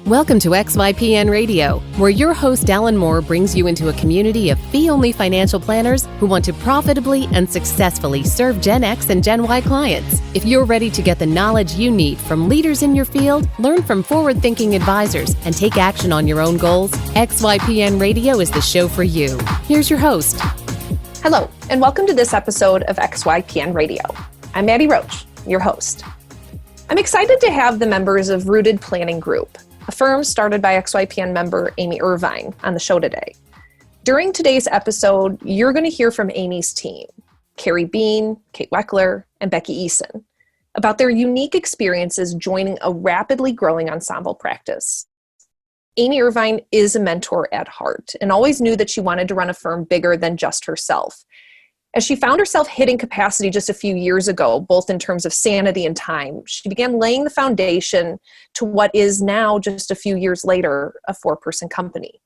Welcome to XYPN Radio, where your host Alan Moore brings you into a community of fee-only financial planners who want to profitably and successfully serve Gen X and Gen Y clients. If you're ready to get the knowledge you need from leaders in your field, learn from forward-thinking advisors, and take action on your own goals, XYPN Radio is the show for you. Here's your host. Hello, and welcome to this episode of XYPN Radio. I'm Maddie Roach, your host. I'm excited to have the members of Rooted Planning Group, a firm started by XYPN member Amy Irvine, on the show today. During today's episode, you're going to hear from Amy's team, Carrie Bean, Kate Weckler, and Becky Eason, about their unique experiences joining a rapidly growing ensemble practice. Amy Irvine is a mentor at heart and always knew that she wanted to run a firm bigger than just herself. As she found herself hitting capacity just a few years ago, both in terms of sanity and time, she began laying the foundation to what is now, just a few years later, a 4-person company.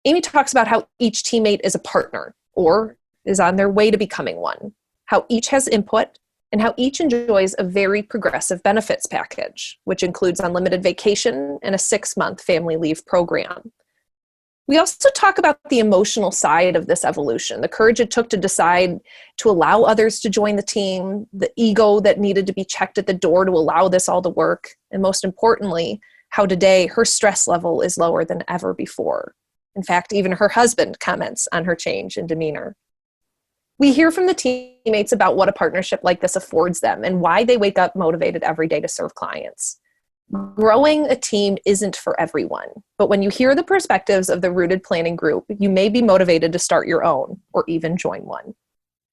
Amy talks about how each teammate is a partner or is on their way to becoming one, how each has input, and how each enjoys a very progressive benefits package, which includes unlimited vacation and a 6-month family leave program. We also talk about the emotional side of this evolution, the courage it took to decide to allow others to join the team, the ego that needed to be checked at the door to allow this all to work, and most importantly, how today her stress level is lower than ever before. In fact, even her husband comments on her change in demeanor. We hear from the teammates about what a partnership like this affords them and why they wake up motivated every day to serve clients. Growing a team isn't for everyone, but when you hear the perspectives of the Rooted Planning Group, you may be motivated to start your own or even join one.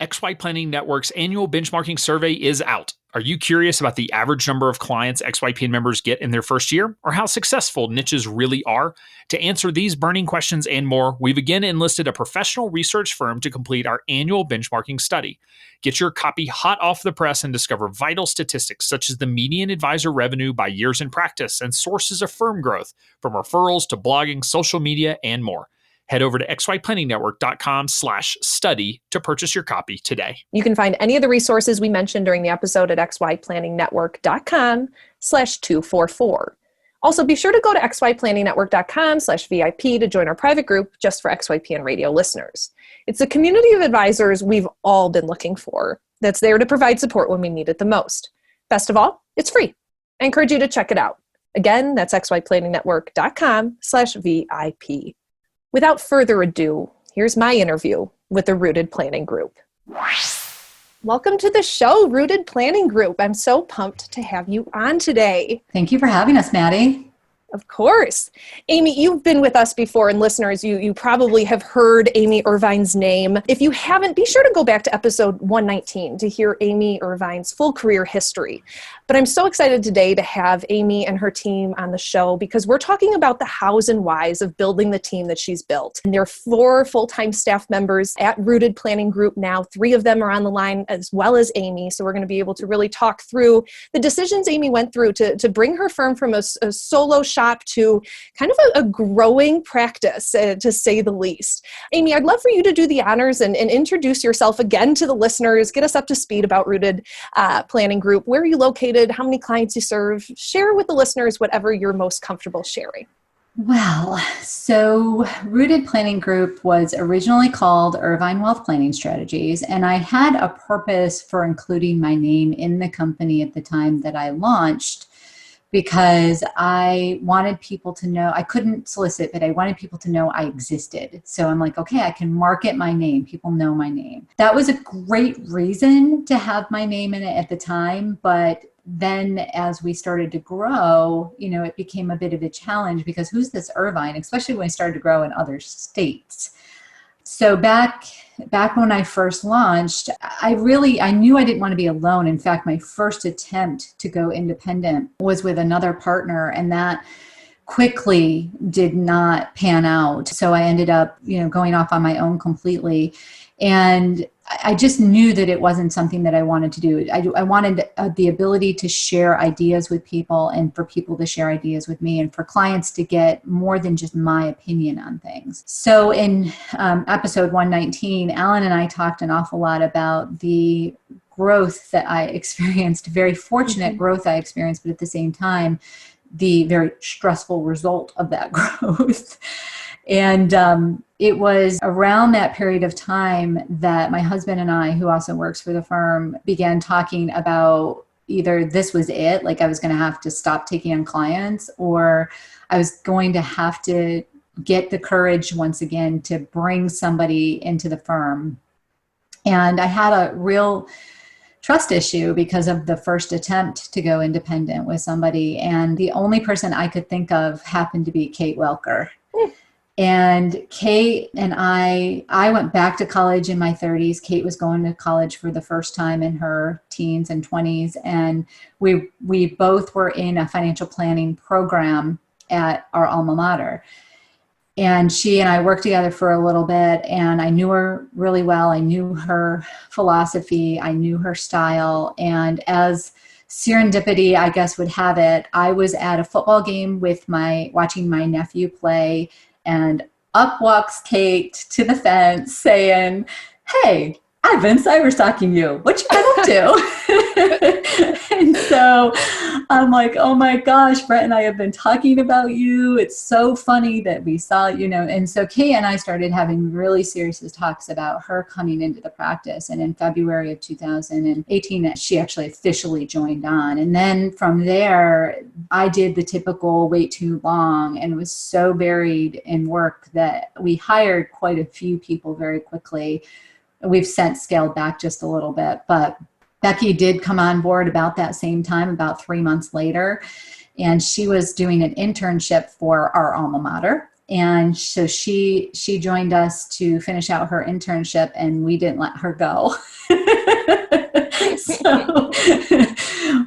XYPlanning Network's annual benchmarking survey is out. Are you curious about the average number of clients XYPN members get in their first year, or how successful niches really are? To answer these burning questions and more, we've again enlisted a professional research firm to complete our annual benchmarking study. Get your copy hot off the press and discover vital statistics such as the median advisor revenue by years in practice and sources of firm growth, from referrals to blogging, social media, and more. Head over to xyplanningnetwork.com/study to purchase your copy today. You can find any of the resources we mentioned during the episode at xyplanningnetwork.com/244. Also, be sure to go to xyplanningnetwork.com/VIP to join our private group just for XYPN Radio listeners. It's a community of advisors we've all been looking for that's there to provide support when we need it the most. Best of all, it's free. I encourage you to check it out. Again, that's xyplanningnetwork.com/VIP. Without further ado, here's my interview with the Rooted Planning Group. Welcome to the show, Rooted Planning Group. I'm so pumped to have you on today. Thank you for having us, Maddie. Of course. Amy, you've been with us before, and listeners, you probably have heard Amy Irvine's name. If you haven't, be sure to go back to episode 119 to hear Amy Irvine's full career history. But I'm so excited today to have Amy and her team on the show because we're talking about the hows and whys of building the team that she's built. And there are 4 full-time staff members at Rooted Planning Group now. 3 of them are on the line as well as Amy. So we're going to be able to really talk through the decisions Amy went through to bring her firm from a solo shop to kind of a growing practice, to say the least. Amy, I'd love for you to do the honors and introduce yourself again to the listeners. Get us up to speed about Rooted Planning Group. Where are you located? How many clients you serve? Share with the listeners whatever you're most comfortable sharing. Well, so Rooted Planning Group was originally called Irvine Wealth Planning Strategies, and I had a purpose for including my name in the company at the time that I launched because I wanted people to know, I couldn't solicit, but I wanted people to know I existed. So I'm like, okay, I can market my name. People know my name. That was a great reason to have my name in it at the time, but then as we started to grow, it became a bit of a challenge because who's this Irvine, especially when we started to grow in other states. So back when I first launched, I knew I didn't want to be alone. In fact, my first attempt to go independent was with another partner, and that quickly did not pan out. So I ended up, going off on my own completely. And I just knew that it wasn't something that I wanted to do. I wanted the ability to share ideas with people and for people to share ideas with me and for clients to get more than just my opinion on things. So in episode 119, Alan and I talked an awful lot about the growth that I experienced, very fortunate growth I experienced, but at the same time, the very stressful result of that growth. And it was around that period of time that my husband and I, who also works for the firm, began talking about either this was it, like I was going to have to stop taking on clients, or I was going to have to get the courage once again to bring somebody into the firm. And I had a real trust issue because of the first attempt to go independent with somebody. And the only person I could think of happened to be Kate Welker. And Kate and I went back to college in my 30s. Kate was going to college for the first time in her teens and 20s. And we both were in a financial planning program at our alma mater. And she and I worked together for a little bit, and I knew her really well. I knew her philosophy. I knew her style. And as serendipity, I guess, would have it, I was at a football game watching my nephew play, and up walks Kate to the fence saying, "Hey, I've been cyber stalking you. What you been up to?" And so I'm like, "Oh my gosh, Brett and I have been talking about you. It's so funny that we saw, you know." And so Kate and I started having really serious talks about her coming into the practice. And in February of 2018, she actually officially joined on. And then from there, I did the typical wait too long and was so buried in work that we hired quite a few people very quickly. We've since scaled back just a little bit, but Becky did come on board about that same time, about 3 months later, and she was doing an internship for our alma mater. And so she joined us to finish out her internship, and we didn't let her go. So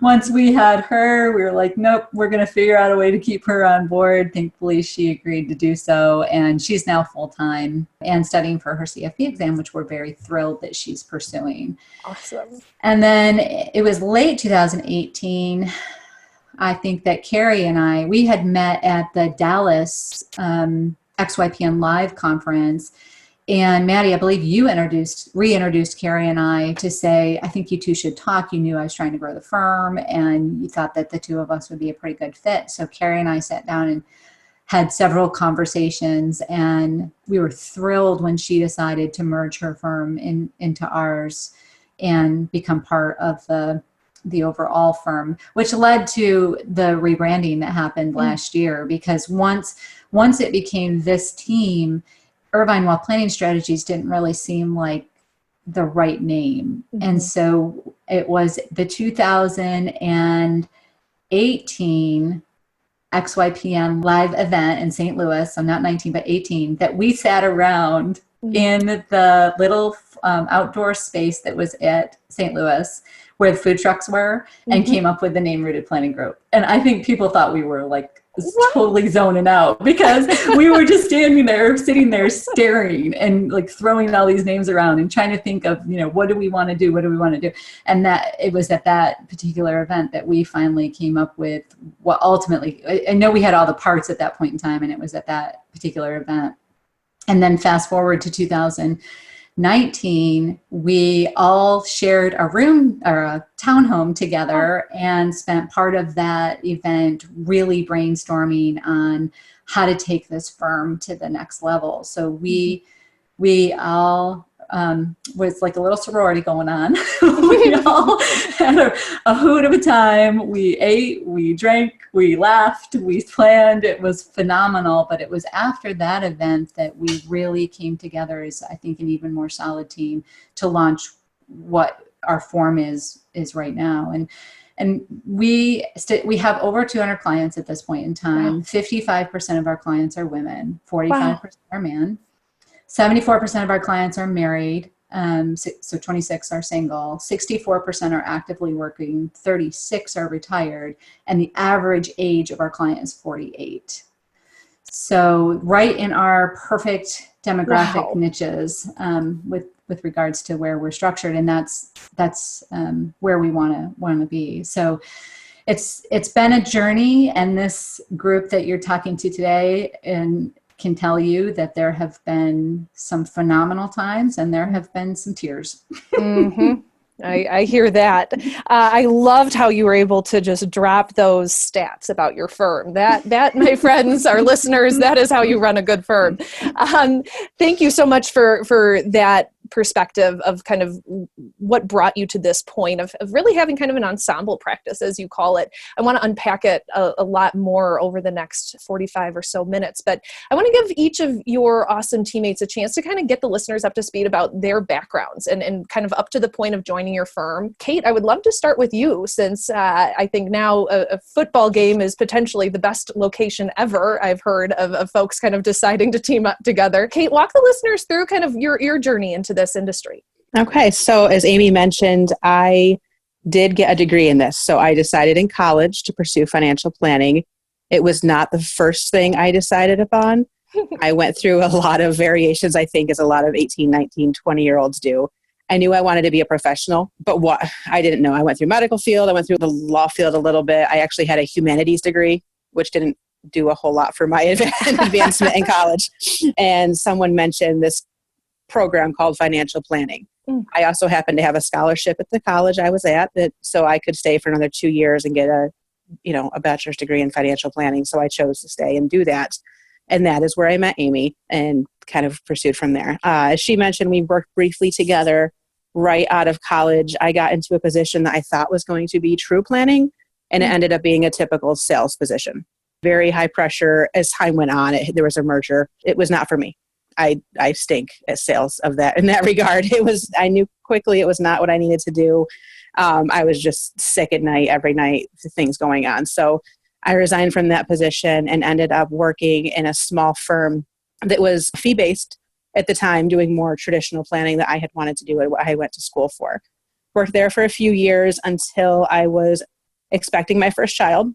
once we had her, we were like, nope, we're going to figure out a way to keep her on board. Thankfully, she agreed to do so. And she's now full-time and studying for her CFP exam, which we're very thrilled that she's pursuing. Awesome. And then it was late 2018, I think, that Carrie and we had met at the Dallas XYPN Live conference. And Maddie, I believe you reintroduced Carrie and I to say, I think you two should talk. You knew I was trying to grow the firm, and you thought that the two of us would be a pretty good fit. So Carrie and I sat down and had several conversations, and we were thrilled when she decided to merge her firm into ours and become part of the overall firm, which led to the rebranding that happened last year. Because once it became this team, Irvine Wealth Planning Strategies didn't really seem like the right name. Mm-hmm. And so it was the 2018 XYPN live event in St. Louis, so not 19, but 18, that we sat around in the little outdoor space that was at St. Louis where the food trucks were, and came up with the name Rooted Planning Group. And I think people thought we were like totally zoning out, because we were just sitting there staring and like throwing all these names around and trying to think of, what do we want to do? What do we want to do? And that it was at that particular event that we finally came up with what ultimately, I know we had all the parts at that point in time, and it was at that particular event. And then fast forward to 2019, we all shared a room or a townhome together and spent part of that event really brainstorming on how to take this firm to the next level. So we all was like a little sorority going on. We all had a hoot of a time. We ate, we drank, we laughed, we planned. It was phenomenal. But it was after that event that we really came together as, I think, an even more solid team to launch what our form is right now. And we have over 200 clients at this point in time. Wow. 55% of our clients are women, 45% are men. 74% of our clients are married, so 26 are single, 64% are actively working, 36 are retired, and the average age of our client is 48. So right in our perfect demographic niches with regards to where we're structured, and that's where we want to be. So it's been a journey, and this group that you're talking to today can tell you that there have been some phenomenal times and there have been some tears. Mm-hmm. I hear that. I loved how you were able to just drop those stats about your firm. That, my friends, our listeners, that is how you run a good firm. Thank you so much for that perspective of kind of what brought you to this point of really having kind of an ensemble practice, as you call it. I want to unpack it a lot more over the next 45 or so minutes, but I want to give each of your awesome teammates a chance to kind of get the listeners up to speed about their backgrounds and kind of up to the point of joining your firm. Kate, I would love to start with you, since I think now a football game is potentially the best location ever. I've heard of folks kind of deciding to team up together. Kate, walk the listeners through kind of your journey into this industry. Okay, so as Amy mentioned, I did get a degree in this. So I decided in college to pursue financial planning. It was not the first thing I decided upon. I went through a lot of variations, I think, as a lot of 18, 19, 20-year-olds do. I knew I wanted to be a professional, but what I didn't know. I went through medical field. I went through the law field a little bit. I actually had a humanities degree, which didn't do a whole lot for my advancement in college. And someone mentioned this program called financial planning. I also happened to have a scholarship at the college I was at, so I could stay for another 2 years and get a bachelor's degree in financial planning. So I chose to stay and do that. And that is where I met Amy and kind of pursued from there. As she mentioned, we worked briefly together right out of college. I got into a position that I thought was going to be true planning, and it ended up being a typical sales position. Very high pressure. As time went on, there was a merger. It was not for me. I stink at sales in that regard. I knew quickly it was not what I needed to do. I was just sick at night, every night, things going on. So I resigned from that position and ended up working in a small firm that was fee-based at the time, doing more traditional planning that I had wanted to do and what I went to school for. Worked there for a few years until I was expecting my first child.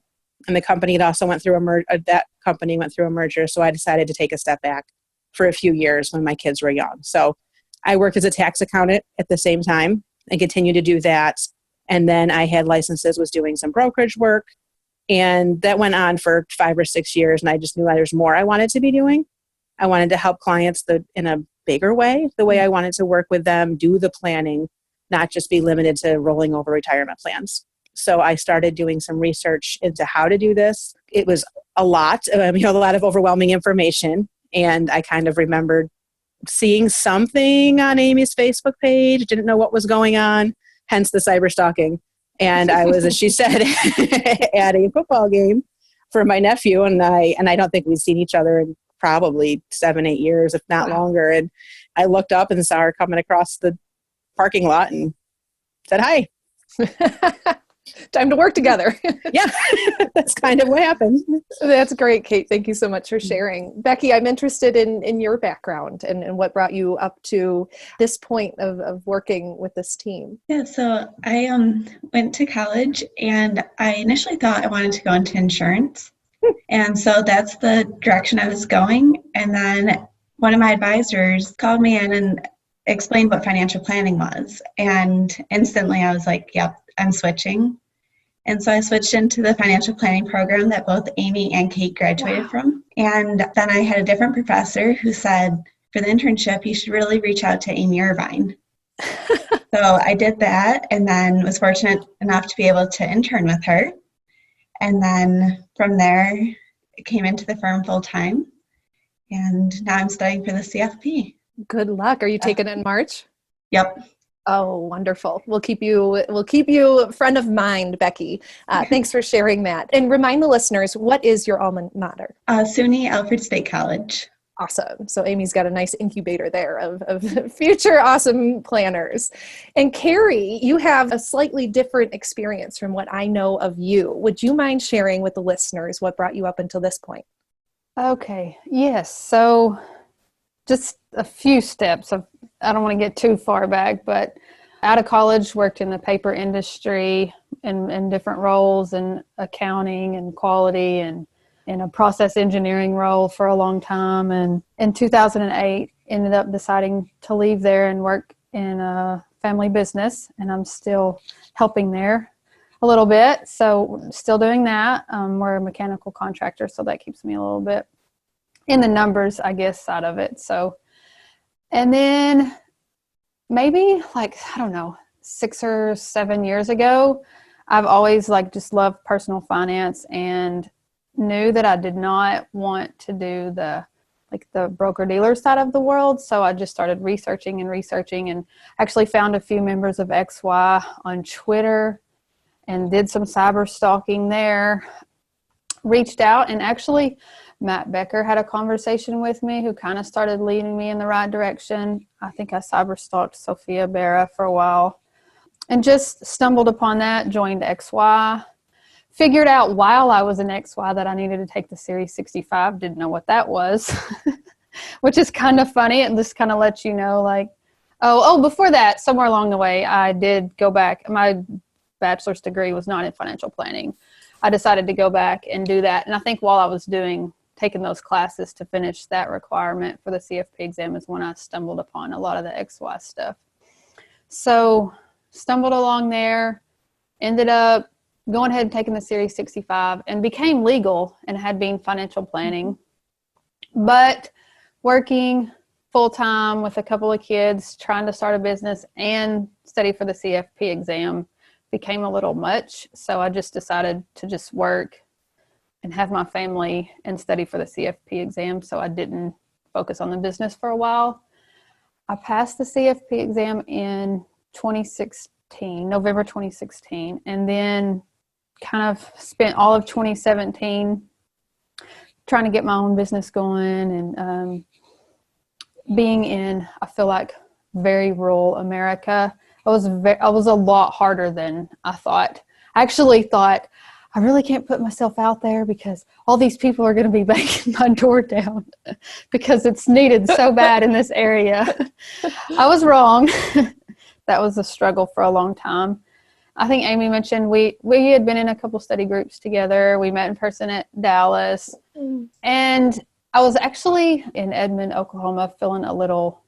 And the company had also went through a merger. So I decided to take a step back for a few years when my kids were young. So I worked as a tax accountant at the same time and continued to do that. And then I had licenses, was doing some brokerage work. And that went on for 5 or 6 years. And I just knew there's more I wanted to be doing. I wanted to help clients in a bigger way, the way I wanted to work with them, do the planning, not just be limited to rolling over retirement plans. So I started doing some research into how to do this. It was a lot of overwhelming information. And I kind of remembered seeing something on Amy's Facebook page, didn't know what was going on, hence the cyber stalking. And I was, as she said, at a football game for my nephew. And I don't think we'd seen each other in probably 7-8 years, if not longer. And I looked up and saw her coming across the parking lot and said, "Hi." Time to work together. Yeah, that's kind of what happened. That's great, Kate. Thank you so much for sharing. Becky, I'm interested in your background and what brought you up to this point of working with this team. Yeah, so I went to college and I initially thought I wanted to go into insurance. And so that's the direction I was going. And then one of my advisors called me in and explained what financial planning was. And instantly I was like, yep, I'm switching. And so I switched into the financial planning program that both Amy and Kate graduated from. And then I had a different professor who said, for the internship, you should really reach out to Amy Irvine. So I did that and then was fortunate enough to be able to intern with her. And then from there, I came into the firm full time. And now I'm studying for the CFP. Good luck. Are you taking it in March? Yep. Oh, wonderful. We'll keep you front of mind, Becky. Thanks for sharing that. And remind the listeners, what is your alma mater? SUNY Alfred State College. Awesome. So Amy's got a nice incubator there of future awesome planners. And Carrie, you have a slightly different experience from what I know of you. Would you mind sharing with the listeners what brought you up until this point? Okay. Yes. So just a few steps. I don't want to get too far back, but out of college, worked in the paper industry in different roles in accounting and quality and in a process engineering role for a long time. And in 2008, ended up deciding to leave there and work in a family business. And I'm still helping there a little bit. So still doing that. We're a mechanical contractor, so that keeps me a little bit in the numbers, I guess, side of it. So, and then maybe I don't know, 6 or 7 years ago. I've always just loved personal finance and knew that I did not want to do the broker-dealer side of the world. So I just started researching and actually found a few members of XY on Twitter and did some cyber stalking there. Reached out, and actually Matt Becker had a conversation with me who kind of started leading me in the right direction. I think I cyber stalked Sophia Berra for a while and just stumbled upon that, joined XY. Figured out while I was in XY that I needed to take the Series 65. Didn't know what that was, which is kind of funny. It just kind of lets you know, before that, somewhere along the way, I did go back. My bachelor's degree was not in financial planning. I decided to go back and do that. And I think while I was taking those classes to finish that requirement for the CFP exam is when I stumbled upon a lot of the XY stuff. So stumbled along there, ended up going ahead and taking the Series 65 and became legal and had been financial planning, but working full-time with a couple of kids, trying to start a business and study for the CFP exam became a little much. So I just decided to just work and have my family and study for the CFP exam. So I didn't focus on the business for a while. I passed the CFP exam in November 2016, and then kind of spent all of 2017 trying to get my own business going and being in, I feel like, very rural America. I was a lot harder than I thought. I actually thought, I really can't put myself out there because all these people are going to be banging my door down because it's needed so bad in this area. I was wrong. That was a struggle for a long time. I think Amy mentioned we had been in a couple study groups together. We met in person at Dallas. And I was actually in Edmond, Oklahoma, feeling a little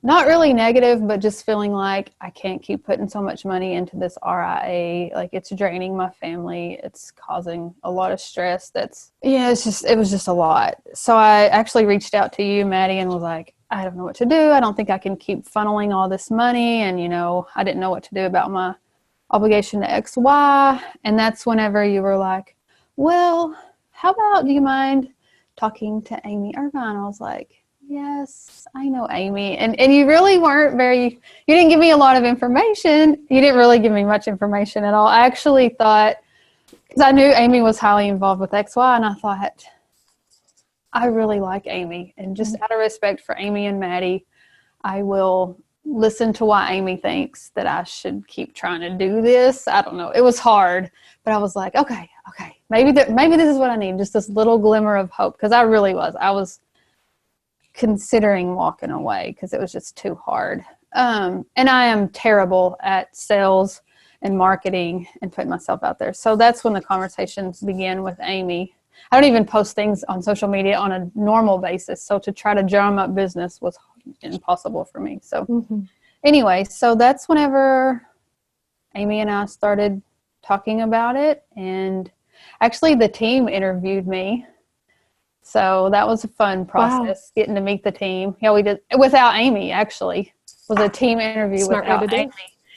not really negative, but just feeling like I can't keep putting so much money into this RIA. It's draining my family. It's causing a lot of stress. It was just a lot. So I actually reached out to you, Maddie, and was like, I don't know what to do. I don't think I can keep funneling all this money. And, I didn't know what to do about my obligation to XY. And that's whenever you were like, well, how about, do you mind talking to Amy Irvine? I was like, yes, I know Amy. And you really you didn't give me a lot of information. You didn't really give me much information at all. I actually thought, because I knew Amy was highly involved with XY, and I thought, I really like Amy. And just out of respect for Amy and Maddie, I will listen to why Amy thinks that I should keep trying to do this. I don't know. It was hard, but I was like, okay, maybe this is what I need. Just this little glimmer of hope. Because I was considering walking away because it was just too hard. And I am terrible at sales and marketing and putting myself out there. So that's when the conversations began with Amy. I don't even post things on social media on a normal basis. So to try to drum up business was impossible for me. So anyway, so that's whenever Amy and I started talking about it. And actually the team interviewed me. So that was a fun process, getting to meet the team. Yeah, we did without Amy, actually. It was a team interview without Amy.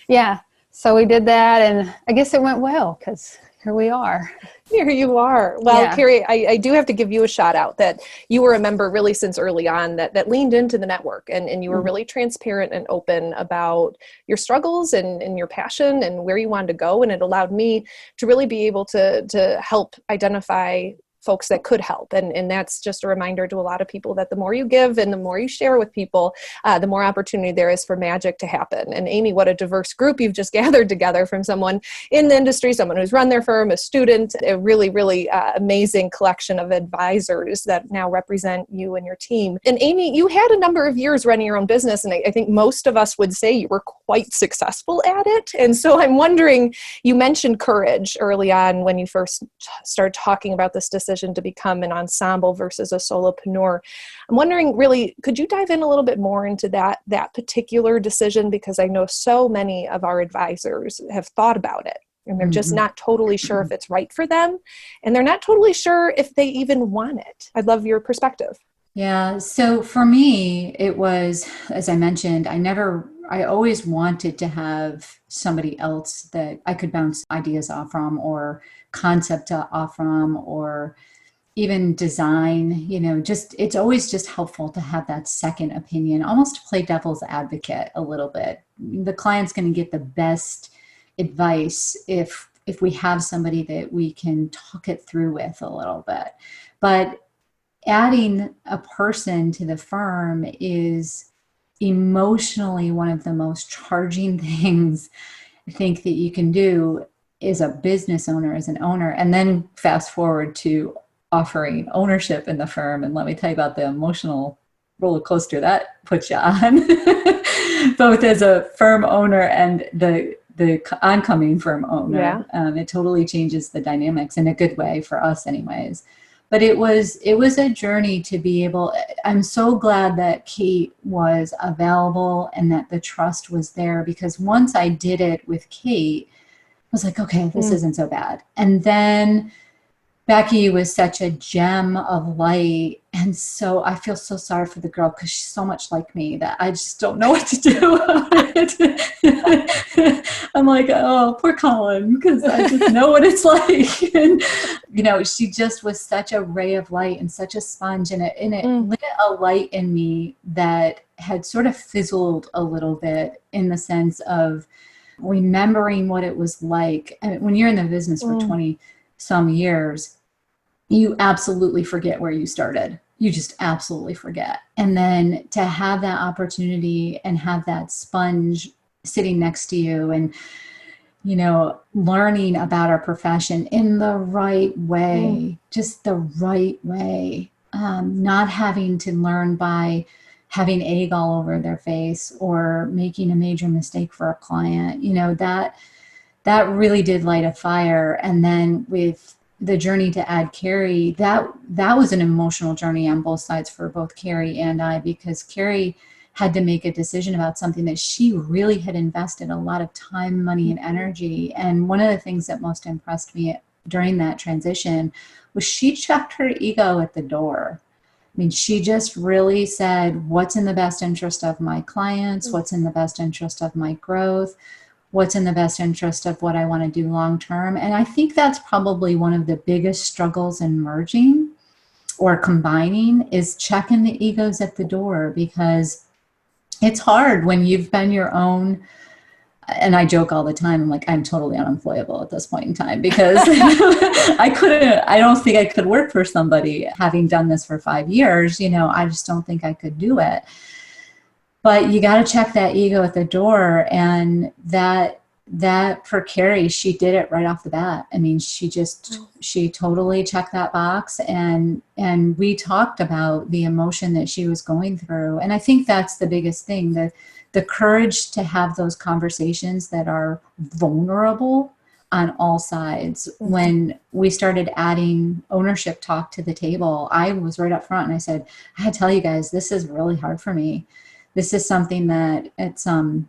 Yeah. So we did that, and I guess it went well because here we are. Here you are. Well, yeah. Carrie, I do have to give you a shout out that you were a member really since early on that leaned into the network and you were really transparent and open about your struggles and your passion and where you wanted to go. And it allowed me to really be able to help identify folks that could help. And that's just a reminder to a lot of people that the more you give and the more you share with people, the more opportunity there is for magic to happen. And Amy, what a diverse group you've just gathered together from someone in the industry, someone who's run their firm, a student, a really, really amazing collection of advisors that now represent you and your team. And Amy, you had a number of years running your own business, and I think most of us would say you were quite successful at it. And so I'm wondering, you mentioned courage early on when you first started talking about this decision to become an ensemble versus a solopreneur. I'm wondering, really, could you dive in a little bit more into that particular decision? Because I know so many of our advisors have thought about it, and they're just not totally sure if it's right for them, and they're not totally sure if they even want it. I'd love your perspective. Yeah. So for me, it was, as I mentioned, I always wanted to have somebody else that I could bounce ideas off from or concept off from or even design, just it's always just helpful to have that second opinion, almost to play devil's advocate a little bit. The client's going to get the best advice if we have somebody that we can talk it through with a little bit. But adding a person to the firm is emotionally one of the most charging things I think that you can do as a business owner, as an owner, and then fast forward to offering ownership in the firm. And let me tell you about the emotional roller coaster that puts you on, both as a firm owner and the oncoming firm owner. Yeah. It totally changes the dynamics in a good way for us anyways. But it was a journey to be able, I'm so glad that Kate was available and that the trust was there, because once I did it with Kate, I was like, okay, this isn't so bad. And then Becky was such a gem of light. And so I feel so sorry for the girl because she's so much like me that I just don't know what to do about it. I'm like, oh, poor Colin, because I just know what it's like. And, she just was such a ray of light and such a sponge. And it lit a light in me that had sort of fizzled a little bit, in the sense of remembering what it was like. And when you're in the business for 20 some years, you absolutely forget where you started. You just absolutely forget. And then to have that opportunity and have that sponge sitting next to you and, learning about our profession in the right way, just the right way, not having to learn by having egg all over their face or making a major mistake for a client, that really did light a fire. And then with the journey to add Carrie, that was an emotional journey on both sides for both Carrie and I, because Carrie had to make a decision about something that she really had invested a lot of time, money, and energy. And one of the things that most impressed me during that transition was she checked her ego at the door. I mean, she just really said, what's in the best interest of my clients? What's in the best interest of my growth? What's in the best interest of what I want to do long term? And I think that's probably one of the biggest struggles in merging or combining, is checking the egos at the door, because it's hard when you've been your own. And I joke all the time, I'm like, I'm totally unemployable at this point in time, because I don't think I could work for somebody having done this for 5 years. I just don't think I could do it. But you got to check that ego at the door. And that for Carrie, she did it right off the bat. I mean, she totally checked that box. And we talked about the emotion that she was going through. And I think that's the biggest thing, the courage to have those conversations that are vulnerable on all sides. When we started adding ownership talk to the table, I was right up front and I said, I gotta tell you guys, this is really hard for me. This is something that it's, I'm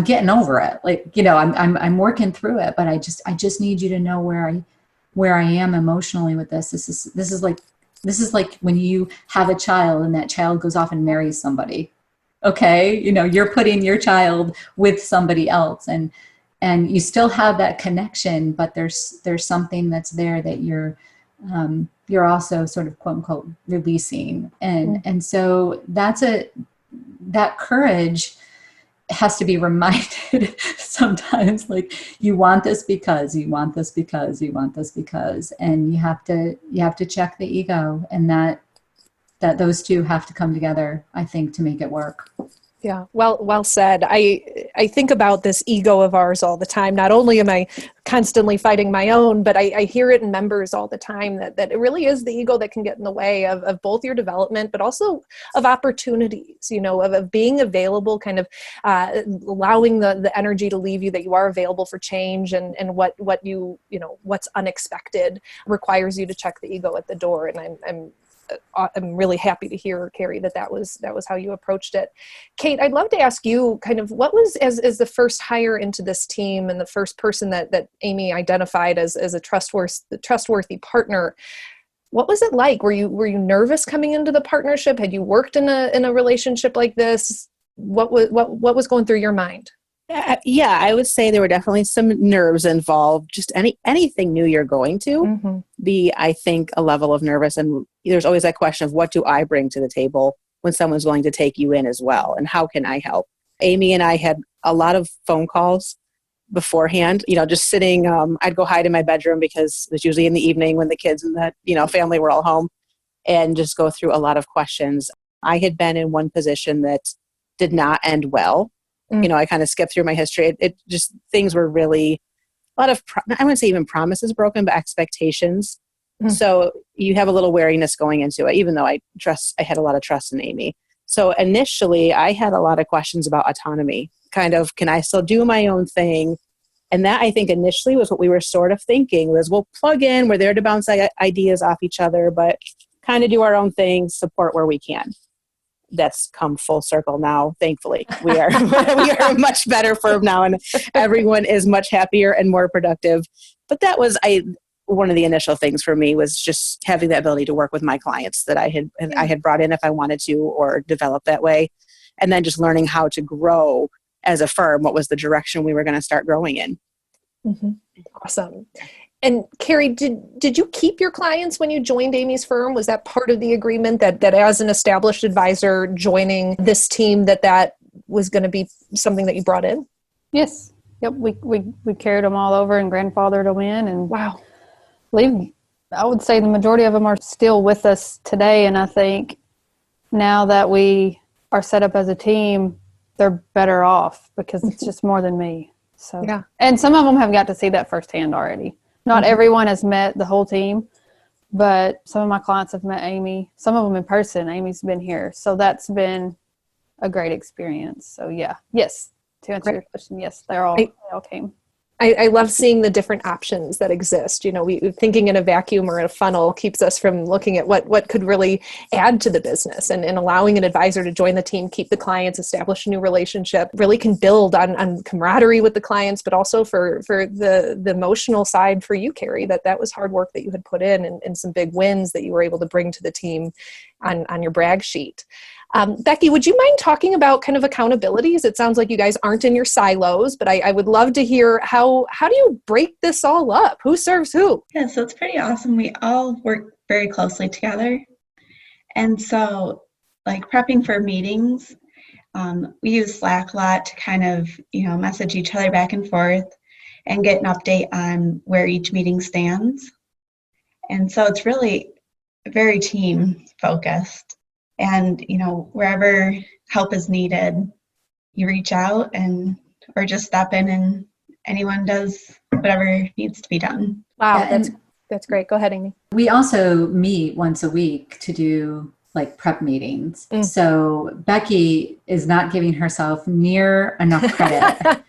getting over it. Like, I'm working through it, but I just need you to know where I am emotionally with this. This is like when you have a child and that child goes off and marries somebody. Okay. You're putting your child with somebody else, and you still have that connection, but there's something that's there that you're also sort of quote unquote releasing. And so that courage has to be reminded sometimes, like, you want this because, and you have to check the ego, and that those two have to come together, I think, to make it work. Yeah, well said. I think about this ego of ours all the time. Not only am I constantly fighting my own, but I hear it in members all the time that it really is the ego that can get in the way of both your development, but also of opportunities, of being available, kind of allowing the energy to leave you, that you are available for change, and what what's unexpected requires you to check the ego at the door. And I'm really happy to hear, Carrie, that was how you approached it. Kate, I'd love to ask you kind of what was, as the first hire into this team and the first person that Amy identified as a trustworthy partner, What was it like? Were you nervous coming into the partnership? Had you worked in a relationship like this? What was going through your mind? Yeah, I would say there were definitely some nerves involved. Just anything new you're going to be, I think, a level of nervous. And there's always that question of what do I bring to the table when someone's willing to take you in as well? And how can I help? Amy and I had a lot of phone calls beforehand, just sitting, I'd go hide in my bedroom because it was usually in the evening when the kids and the, family were all home, and just go through a lot of questions. I had been in one position that did not end well. I kind of skipped through my history. It just, things were really a lot of, I wouldn't say even promises broken, but expectations. So you have a little wariness going into it, even though I had a lot of trust in Amy. So initially I had a lot of questions about autonomy, kind of, can I still do my own thing? And that, I think, initially was what we were sort of thinking was, we'll plug in, we're there to bounce ideas off each other, but kind of do our own thing, support where we can. That's come full circle now. Thankfully, we are a much better firm now, and everyone is much happier and more productive. But that was one of the initial things for me, was just having the ability to work with my clients that I had brought in if I wanted to, or develop that way, and then just learning how to grow as a firm. What was the direction we were going to start growing in? Awesome. And Carrie, did you keep your clients when you joined Amy's firm? Was that part of the agreement that as an established advisor joining this team, that was going to be something that you brought in? Yes. Yep. We carried them all over and grandfathered them in, and wow. I would say the majority of them are still with us today. And I think now that we are set up as a team, they're better off because it's just more than me. So, yeah. And some of them have got to see that firsthand already. Not everyone has met the whole team, but some of my clients have met Amy, some of them in person. Amy's been here. So that's been a great experience. So yeah, yes. To answer your question, yes, they all came. I love seeing the different options that exist. We thinking in a vacuum or in a funnel keeps us from looking at what could really add to the business, and allowing an advisor to join the team, keep the clients, establish a new relationship, really can build on camaraderie with the clients, but also for the emotional side for you, Carrie, that was hard work that you had put in, and some big wins that you were able to bring to the team on your brag sheet. Becky, would you mind talking about kind of accountabilities? It sounds like you guys aren't in your silos, but I would love to hear how do you break this all up? Who serves who? Yeah, so it's pretty awesome. We all work very closely together. And so like prepping for meetings, we use Slack a lot to kind of, message each other back and forth and get an update on where each meeting stands. And so it's really very team focused. And, wherever help is needed, you reach out or just step in, and anyone does whatever needs to be done. Wow, that's great. Go ahead, Amy. We also meet once a week to do like prep meetings. So Becky is not giving herself near enough credit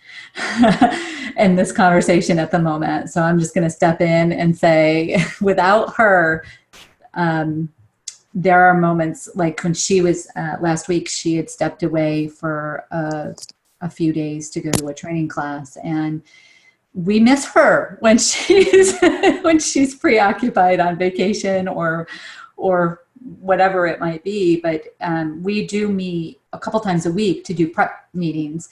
in this conversation at the moment. So I'm just going to step in and say, without her, there are moments like when she was last week, she had stepped away for a few days to go to a training class, and we miss her when she's preoccupied on vacation or whatever it might be. But we do meet a couple times a week to do prep meetings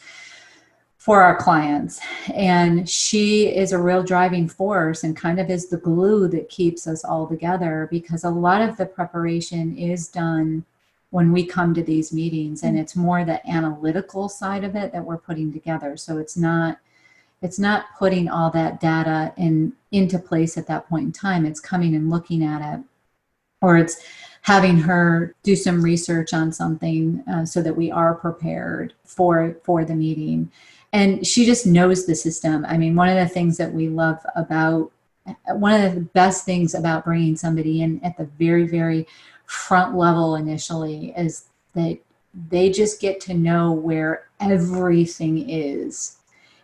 for our clients. And she is a real driving force and kind of is the glue that keeps us all together, because a lot of the preparation is done when we come to these meetings, and it's more the analytical side of it that we're putting together. So it's not putting all that data into place at that point in time. It's coming and looking at it, or it's having her do some research on something so that we are prepared for the meeting. And she just knows the system. I mean, one of the best things about bringing somebody in at the very, very front level initially is that they just get to know where everything is.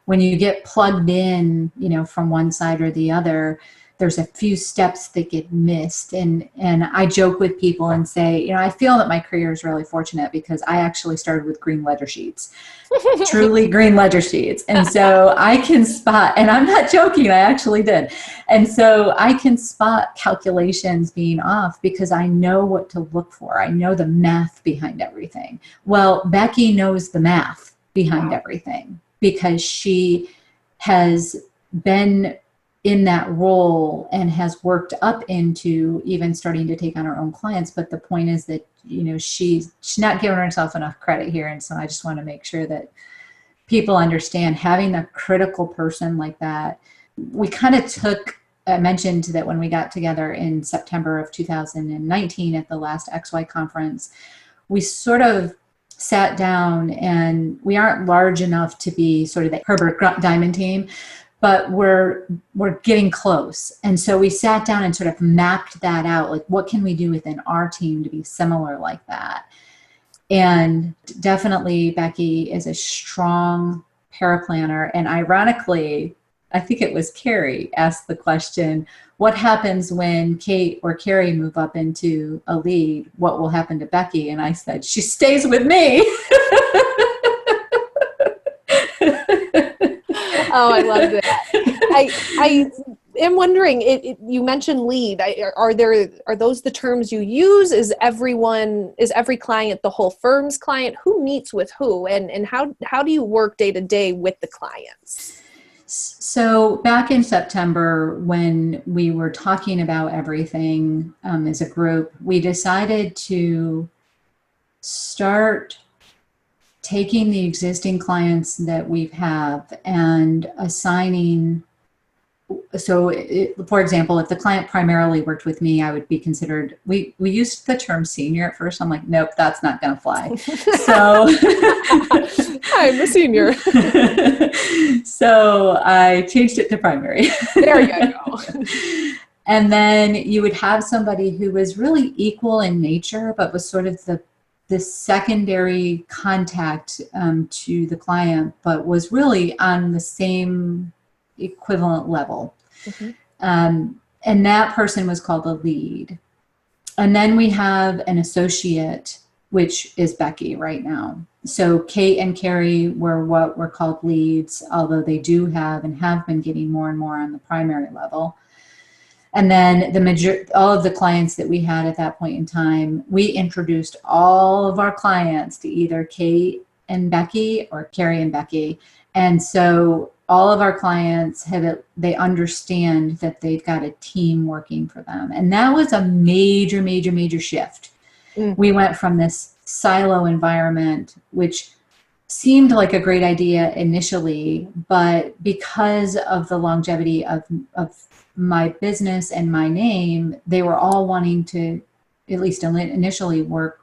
When you get plugged in, from one side or the other, there's a few steps that get missed. And I joke with people and say, I feel that my career is really fortunate because I actually started with green ledger sheets, truly green ledger sheets. And so I can spot, and I'm not joking, I actually did. And so I can spot calculations being off because I know what to look for. I know the math behind everything. Well, Becky knows the math behind everything because she has been in that role and has worked up into even starting to take on her own clients. But the point is that, she's not giving herself enough credit here. And so I just want to make sure that people understand having a critical person like that. We kind of I mentioned that when we got together in September of 2019 at the last XY conference, we sort of sat down, and we aren't large enough to be sort of the Herbert Diamond team, but we're getting close. And so we sat down and sort of mapped that out. Like, what can we do within our team to be similar like that? And definitely Becky is a strong paraplanner. And ironically, I think it was Carrie asked the question, what happens when Kate or Carrie move up into a lead? What will happen to Becky? And I said, she stays with me. Oh, I love that. I am wondering, you mentioned lead. Are those the terms you use? Is every client the whole firm's client? Who meets with who? And how do you work day to day with the clients? So back in September, when we were talking about everything as a group, we decided to start taking the existing clients that we have and assigning. So for example, if the client primarily worked with me, I would be considered, we used the term senior at first. I'm like, nope, that's not going to fly. So I'm a senior. So I changed it to primary. There you go. And then you would have somebody who was really equal in nature, but was sort of the secondary contact to the client, but was really on the same equivalent level. Mm-hmm. And that person was called a lead. And then we have an associate, which is Becky right now. So Kate and Carrie were what were called leads, although they do have and have been getting more and more on the primary level. And then all of the clients that we had at that point in time, we introduced all of our clients to either Kate and Becky or Carrie and Becky. And so all of our clients they understand that they've got a team working for them. And that was a major, major, major shift. Mm. We went from this silo environment, which seemed like a great idea initially, but because of the longevity of my business and my name, they were all wanting to, at least initially, work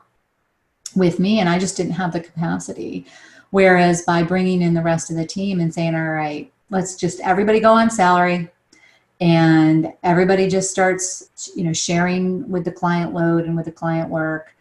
with me, and I just didn't have the capacity. Whereas by bringing in the rest of the team and saying, all right, let's just everybody go on salary, and everybody just starts, sharing with the client load and with the client work,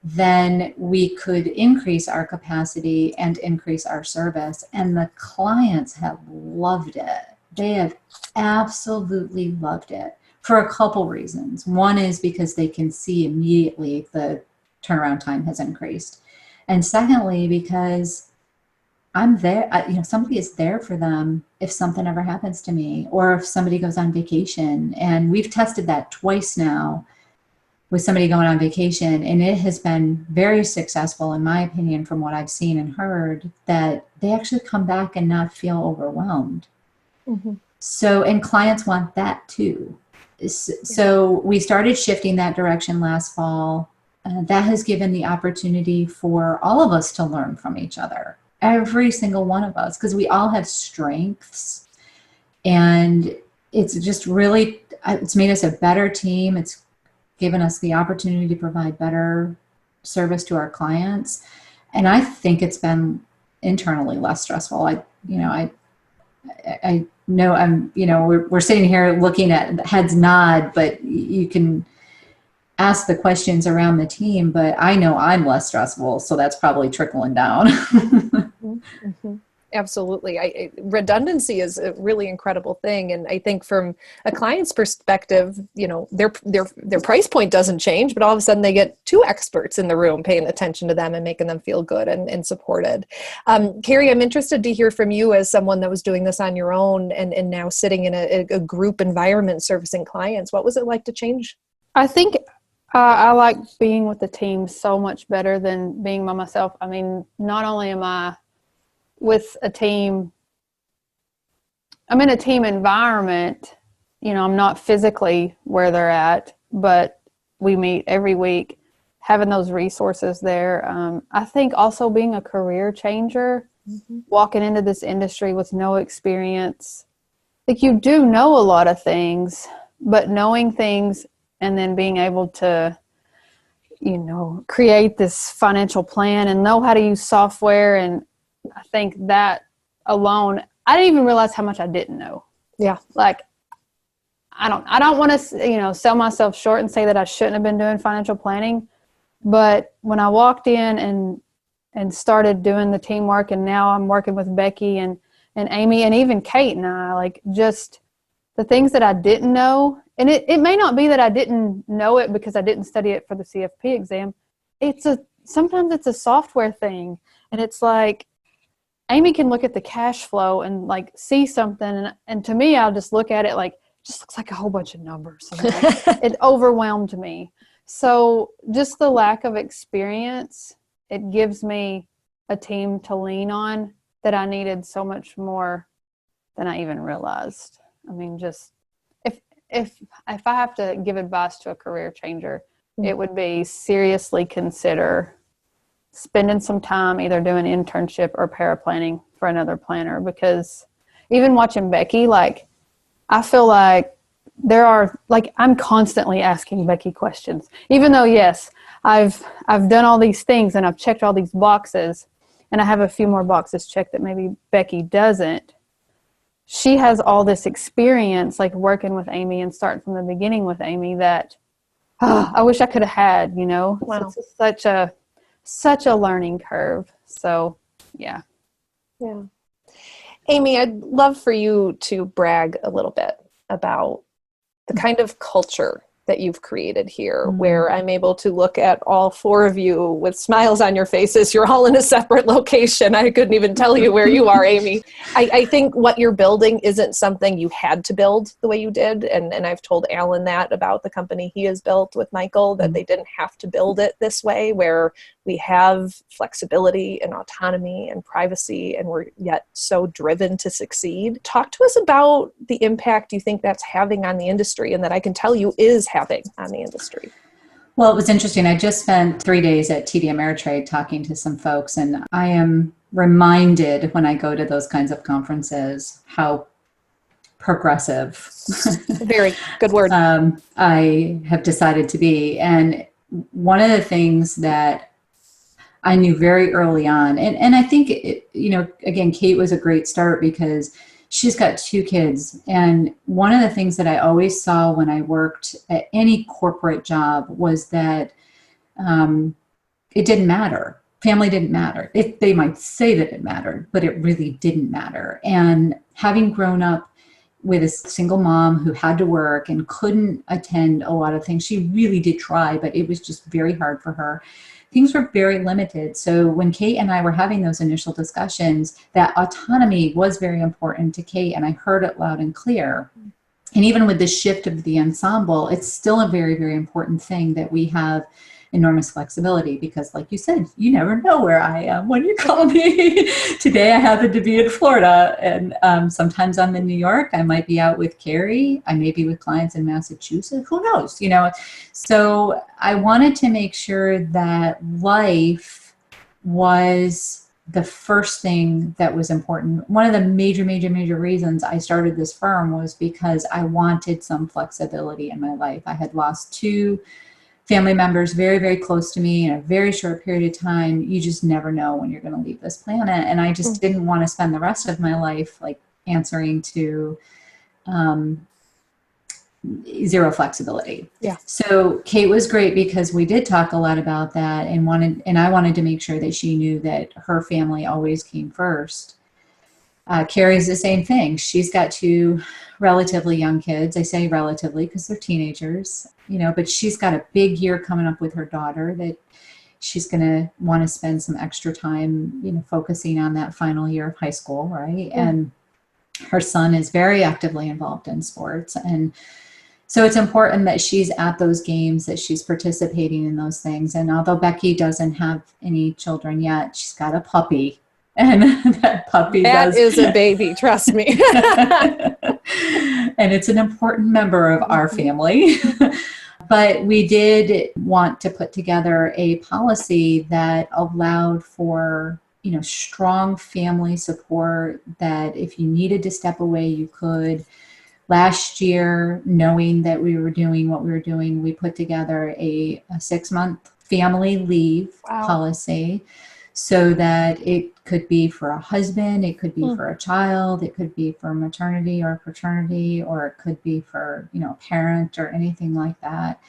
then we could increase our capacity and increase our service. And the clients have loved it. They have absolutely loved it for a couple reasons. One is because they can see immediately the turnaround time has increased. And secondly, because I'm there, somebody is there for them if something ever happens to me, or if somebody goes on vacation. And we've tested that twice now with somebody going on vacation, and it has been very successful, in my opinion, from what I've seen and heard, that they actually come back and not feel overwhelmed. Mm-hmm. So, and clients want that too. So we started shifting that direction last fall. That has given the opportunity for all of us to learn from each other, every single one of us, because we all have strengths, and it's just really, it's made us a better team. It's given us the opportunity to provide better service to our clients. And I think it's been internally less stressful. I know we're sitting here looking at heads nod, but you can ask the questions around the team, but I know I'm less stressful, so that's probably trickling down. Mm-hmm. Absolutely. Redundancy is a really incredible thing. And I think from a client's perspective, their price point doesn't change, but all of a sudden they get two experts in the room paying attention to them and making them feel good and supported. Carrie, I'm interested to hear from you as someone that was doing this on your own and now sitting in a group environment servicing clients. What was it like to change? I think I like being with the team so much better than being by myself. I mean, not only am I with a team, I'm in a team environment, I'm not physically where they're at, but we meet every week, having those resources there. I think also being a career changer, walking into this industry with no experience, like you do know a lot of things, but knowing things and then being able to, create this financial plan and know how to use software. And I think that alone, I didn't even realize how much I didn't know. Yeah. Like, I don't want to, sell myself short and say that I shouldn't have been doing financial planning. But when I walked in and started doing the teamwork, and now I'm working with Becky and Amy and even Kate and I, like just the things that I didn't know. And it may not be that I didn't know it because I didn't study it for the CFP exam. Sometimes it's a software thing. And it's like, Amy can look at the cash flow and like see something. And to me, I'll just look at it like, it just looks like a whole bunch of numbers. It overwhelmed me. So just the lack of experience, it gives me a team to lean on that I needed so much more than I even realized. I mean, just if I have to give advice to a career changer, it would be seriously consider spending some time either doing internship or paraplanning for another planner, because even watching Becky, like I feel like I'm constantly asking Becky questions, even though, yes, I've done all these things and I've checked all these boxes and I have a few more boxes checked that maybe Becky doesn't. She has all this experience, like working with Amy and starting from the beginning with Amy, that I wish I could have had, Wow. So it's such a learning curve. So, yeah. Yeah. Amy, I'd love for you to brag a little bit about the kind of culture that you've created here, where I'm able to look at all four of you with smiles on your faces. You're all in a separate location. I couldn't even tell you where you are, Amy. I think what you're building isn't something you had to build the way you did. And I've told Alan that about the company he has built with Michael, that they didn't have to build it this way, where we have flexibility and autonomy and privacy, and we're yet so driven to succeed. Talk to us about the impact you think that's having on the industry, and that I can tell you is having on the industry. Well, it was interesting. I just spent 3 days at TD Ameritrade talking to some folks, and I am reminded when I go to those kinds of conferences how progressive very good word I have decided to be. And one of the things that I knew very early on, and I think, again, Kate was a great start because she's got 2 kids. And one of the things that I always saw when I worked at any corporate job was that it didn't matter. Family didn't matter. They might say that it mattered, but it really didn't matter. And having grown up with a single mom who had to work and couldn't attend a lot of things, she really did try, but it was just very hard for her. Things were very limited. So when Kate and I were having those initial discussions, that autonomy was very important to Kate, and I heard it loud and clear. And even with the shift of the ensemble, it's still a very, very important thing that we have enormous flexibility, because like you said, you never know where I am when you call me. Today I happen to be in Florida, and sometimes I'm in New York. I might be out with Carrie. I may be with clients in Massachusetts. Who knows? So I wanted to make sure that life was the first thing that was important. One of the major reasons I started this firm was because I wanted some flexibility in my life. I had lost 2 family members very, very close to me in a very short period of time. You just never know when you're going to leave this planet. And I just didn't want to spend the rest of my life like answering to zero flexibility. Yeah. So Kate was great because we did talk a lot about that, and I wanted to make sure that she knew that her family always came first. Carrie's the same thing. She's got two relatively young kids. I say relatively because they're teenagers, but she's got a big year coming up with her daughter that she's going to want to spend some extra time, focusing on that final year of high school, right? Yeah. And her son is very actively involved in sports. And so it's important that she's at those games, that she's participating in those things. And although Becky doesn't have any children yet, she's got a puppy. And that puppy is a baby, trust me. And it's an important member of our family. But we did want to put together a policy that allowed for, strong family support, that if you needed to step away, you could. Last year, knowing that we were doing what we were doing, we put together a 6-month family leave policy so that it could be for a husband, it could be for a child, it could be for maternity or paternity, or it could be for, a parent or anything like that.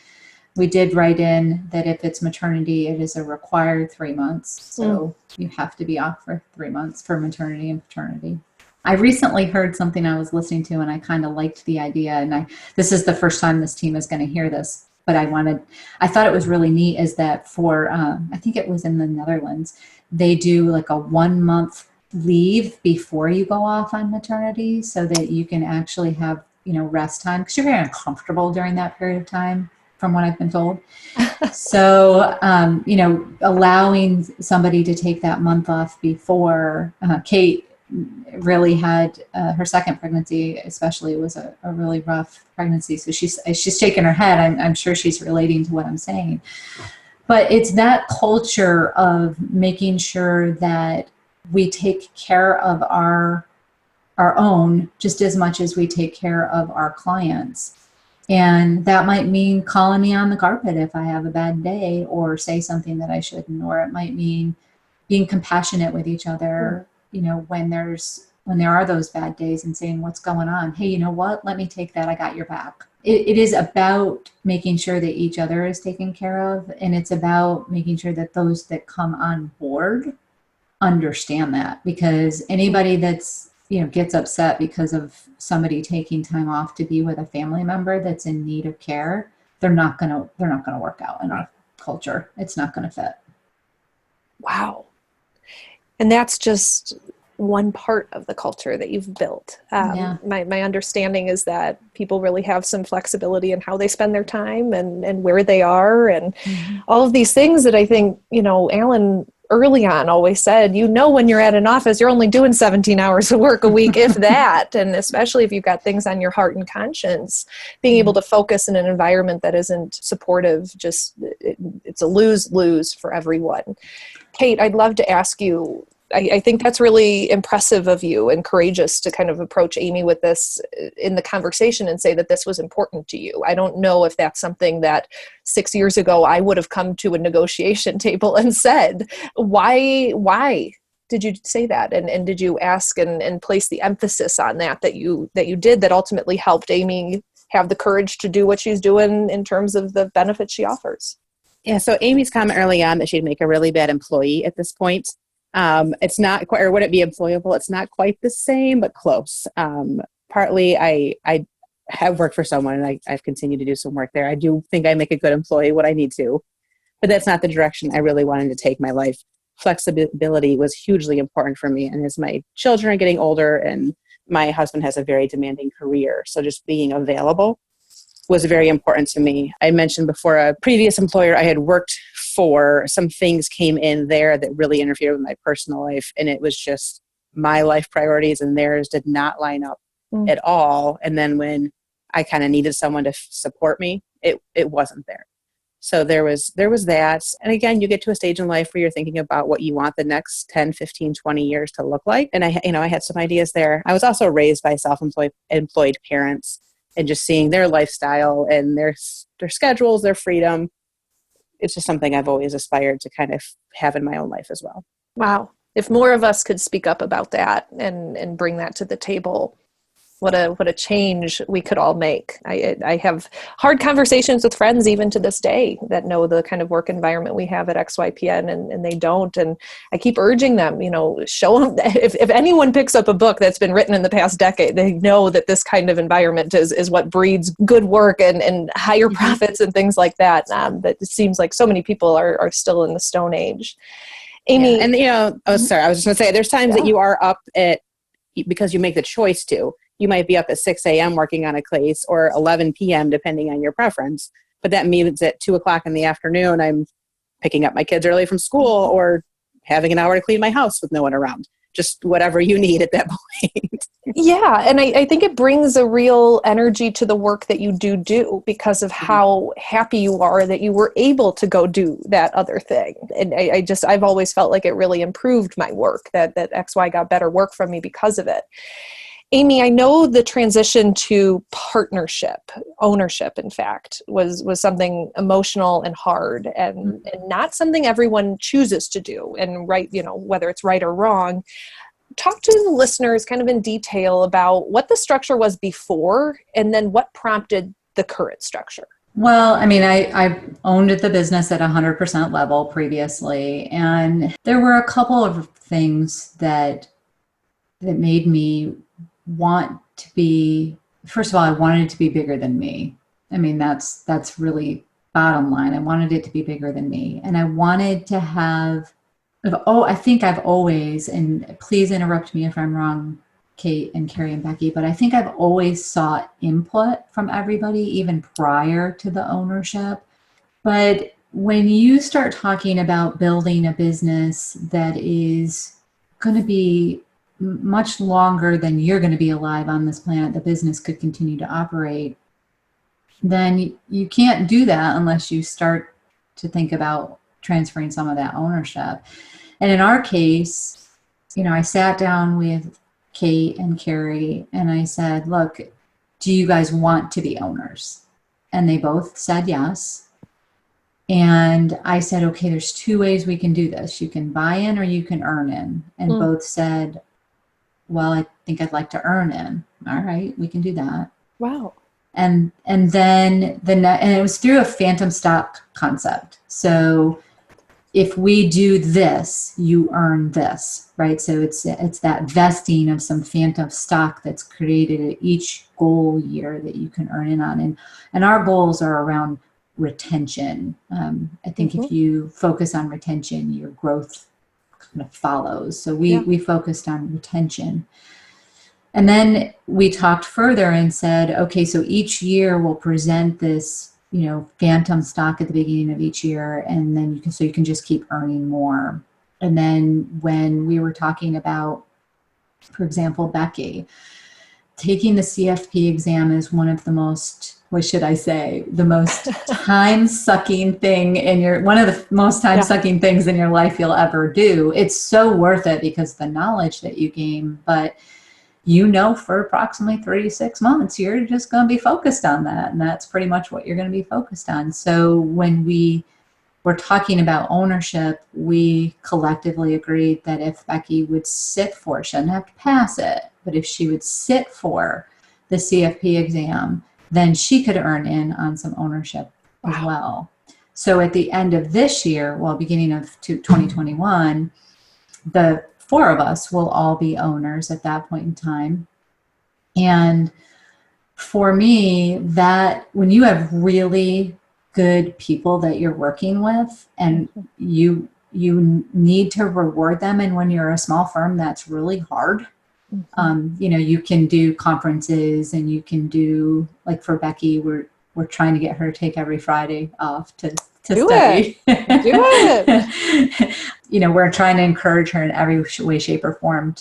We did write in that if it's maternity, it is a required 3 months. So you have to be off for 3 months for maternity and paternity. I recently heard something I was listening to, and I kind of liked the idea. And this is the first time this team is going to hear this, but I thought it was really neat is that for, I think it was in the Netherlands, they do like a 1 month leave before you go off on maternity so that you can actually have, rest time, because you're very uncomfortable during that period of time, from what I've been told. So, allowing somebody to take that month off before, Kate really had her second pregnancy, especially, was a really rough pregnancy. So she's shaking her head. I'm sure she's relating to what I'm saying. But it's that culture of making sure that we take care of our own just as much as we take care of our clients. And that might mean calling me on the carpet if I have a bad day or say something that I shouldn't, or it might mean being compassionate with each other, when there are those bad days, and saying, what's going on? Hey, you know what? Let me take that. I got your back. It is about making sure that each other is taken care of. And it's about making sure that those that come on board understand that, because anybody that's, gets upset because of somebody taking time off to be with a family member that's in need of care, they're not going to work out in our culture. It's not going to fit. Wow. And that's just one part of the culture that you've built. My understanding is that people really have some flexibility in how they spend their time and where they are, and all of these things that I think, Alan early on always said, when you're at an office, you're only doing 17 hours of work a week, if that. And especially if you've got things on your heart and conscience, being able to focus in an environment that isn't supportive, it's a lose-lose for everyone. Kate, I'd love to ask you, I think that's really impressive of you and courageous to kind of approach Amy with this in the conversation and say that this was important to you. I don't know if that's something that 6 years ago I would have come to a negotiation table and said. Why did you say that? And did you ask and place the emphasis on that you did, that ultimately helped Amy have the courage to do what she's doing in terms of the benefits she offers? Yeah, so Amy's comment early on that she'd make a really bad employee at this point. It's not quite, or would it be employable? It's not quite the same, but close. Partly I have worked for someone, and I've continued to do some work there. I do think I make a good employee when I need to, but that's not the direction I really wanted to take my life. Flexibility was hugely important for me. And as my children are getting older and my husband has a very demanding career, so just being available was very important to me. I mentioned before, a previous employer I had worked for, some things came in there that really interfered with my personal life. And it was just my life priorities and theirs did not line up at all. And then when I kind of needed someone to support me, it wasn't there. So there was that. And again, you get to a stage in life where you're thinking about what you want the next 10, 15, 20 years to look like. And I had some ideas there. I was also raised by self-employed parents, and just seeing their lifestyle and their schedules, their freedom. It's just something I've always aspired to kind of have in my own life as well. Wow. If more of us could speak up about that and bring that to the table, What a change we could all make. I have hard conversations with friends even to this day that know the kind of work environment we have at XYPN and they don't. And I keep urging them, show them if anyone picks up a book that's been written in the past decade, they know that this kind of environment is what breeds good work and higher profits and things like that. But it seems like so many people are still in the Stone Age. Amy. Yeah. And I was just going to say, there's times that you are up because you make the choice to. You might be up at 6 a.m. working on a case, or 11 p.m. depending on your preference. But that means at 2 o'clock in the afternoon, I'm picking up my kids early from school or having an hour to clean my house with no one around. Just whatever you need at that point. Yeah. And I think it brings a real energy to the work that you do because of how happy you are that you were able to go do that other thing. And I've always felt like it really improved my work, that XY got better work from me because of it. Amy, I know the transition to partnership, ownership, in fact, was something emotional and hard and not something everyone chooses to do. And whether it's right or wrong, talk to the listeners kind of in detail about what the structure was before and then what prompted the current structure. Well, I mean, I owned the business at 100% level previously, and there were a couple of things that made me want to be, first of all, I wanted it to be bigger than me. I mean, that's really bottom line. I wanted it to be bigger than me. And I wanted to have, I think I've always, and please interrupt me if I'm wrong, Kate and Carrie and Becky, but I think I've always sought input from everybody, even prior to the ownership. But when you start talking about building a business that is going to be much longer than you're going to be alive on this planet, the business could continue to operate, then you can't do that unless you start to think about transferring some of that ownership. And in our case, I sat down with Kate and Carrie and I said, look, do you guys want to be owners? And they both said yes. And I said, okay, there's two ways we can do this. You can buy in or you can earn in. And both said, well, I think I'd like to earn in. All right, we can do that. Wow. And then and it was through a phantom stock concept. So if we do this, you earn this, right? So it's that vesting of some phantom stock that's created at each goal year that you can earn in on. And our goals are around retention. I think if you focus on retention, your growth kind of follows. So we focused on retention. And then we talked further and said, okay, so each year we'll present this, phantom stock at the beginning of each year, and then you can just keep earning more. And then when we were talking about, for example, Becky, taking the CFP exam is one of the most, the most time-sucking thing one of the most time-sucking things in your life you'll ever do. It's so worth it because the knowledge that you gain, but for approximately 3 to 6 months, you're just going to be focused on that. And that's pretty much what you're going to be focused on. So when we were talking about ownership, we collectively agreed that if Becky would sit for, she doesn't have to pass it, but if she would sit for the CFP exam, then she could earn in on some ownership as well. So at the end of this year, beginning of 2021, the 4 of us will all be owners at that point in time. And for me, that when you have really good people that you're working with and you need to reward them, and when you're a small firm, that's really hard. You can do conferences and you can do, like for Becky, we're trying to get her to take every Friday off to study. Do it. We're trying to encourage her in every way, shape, or form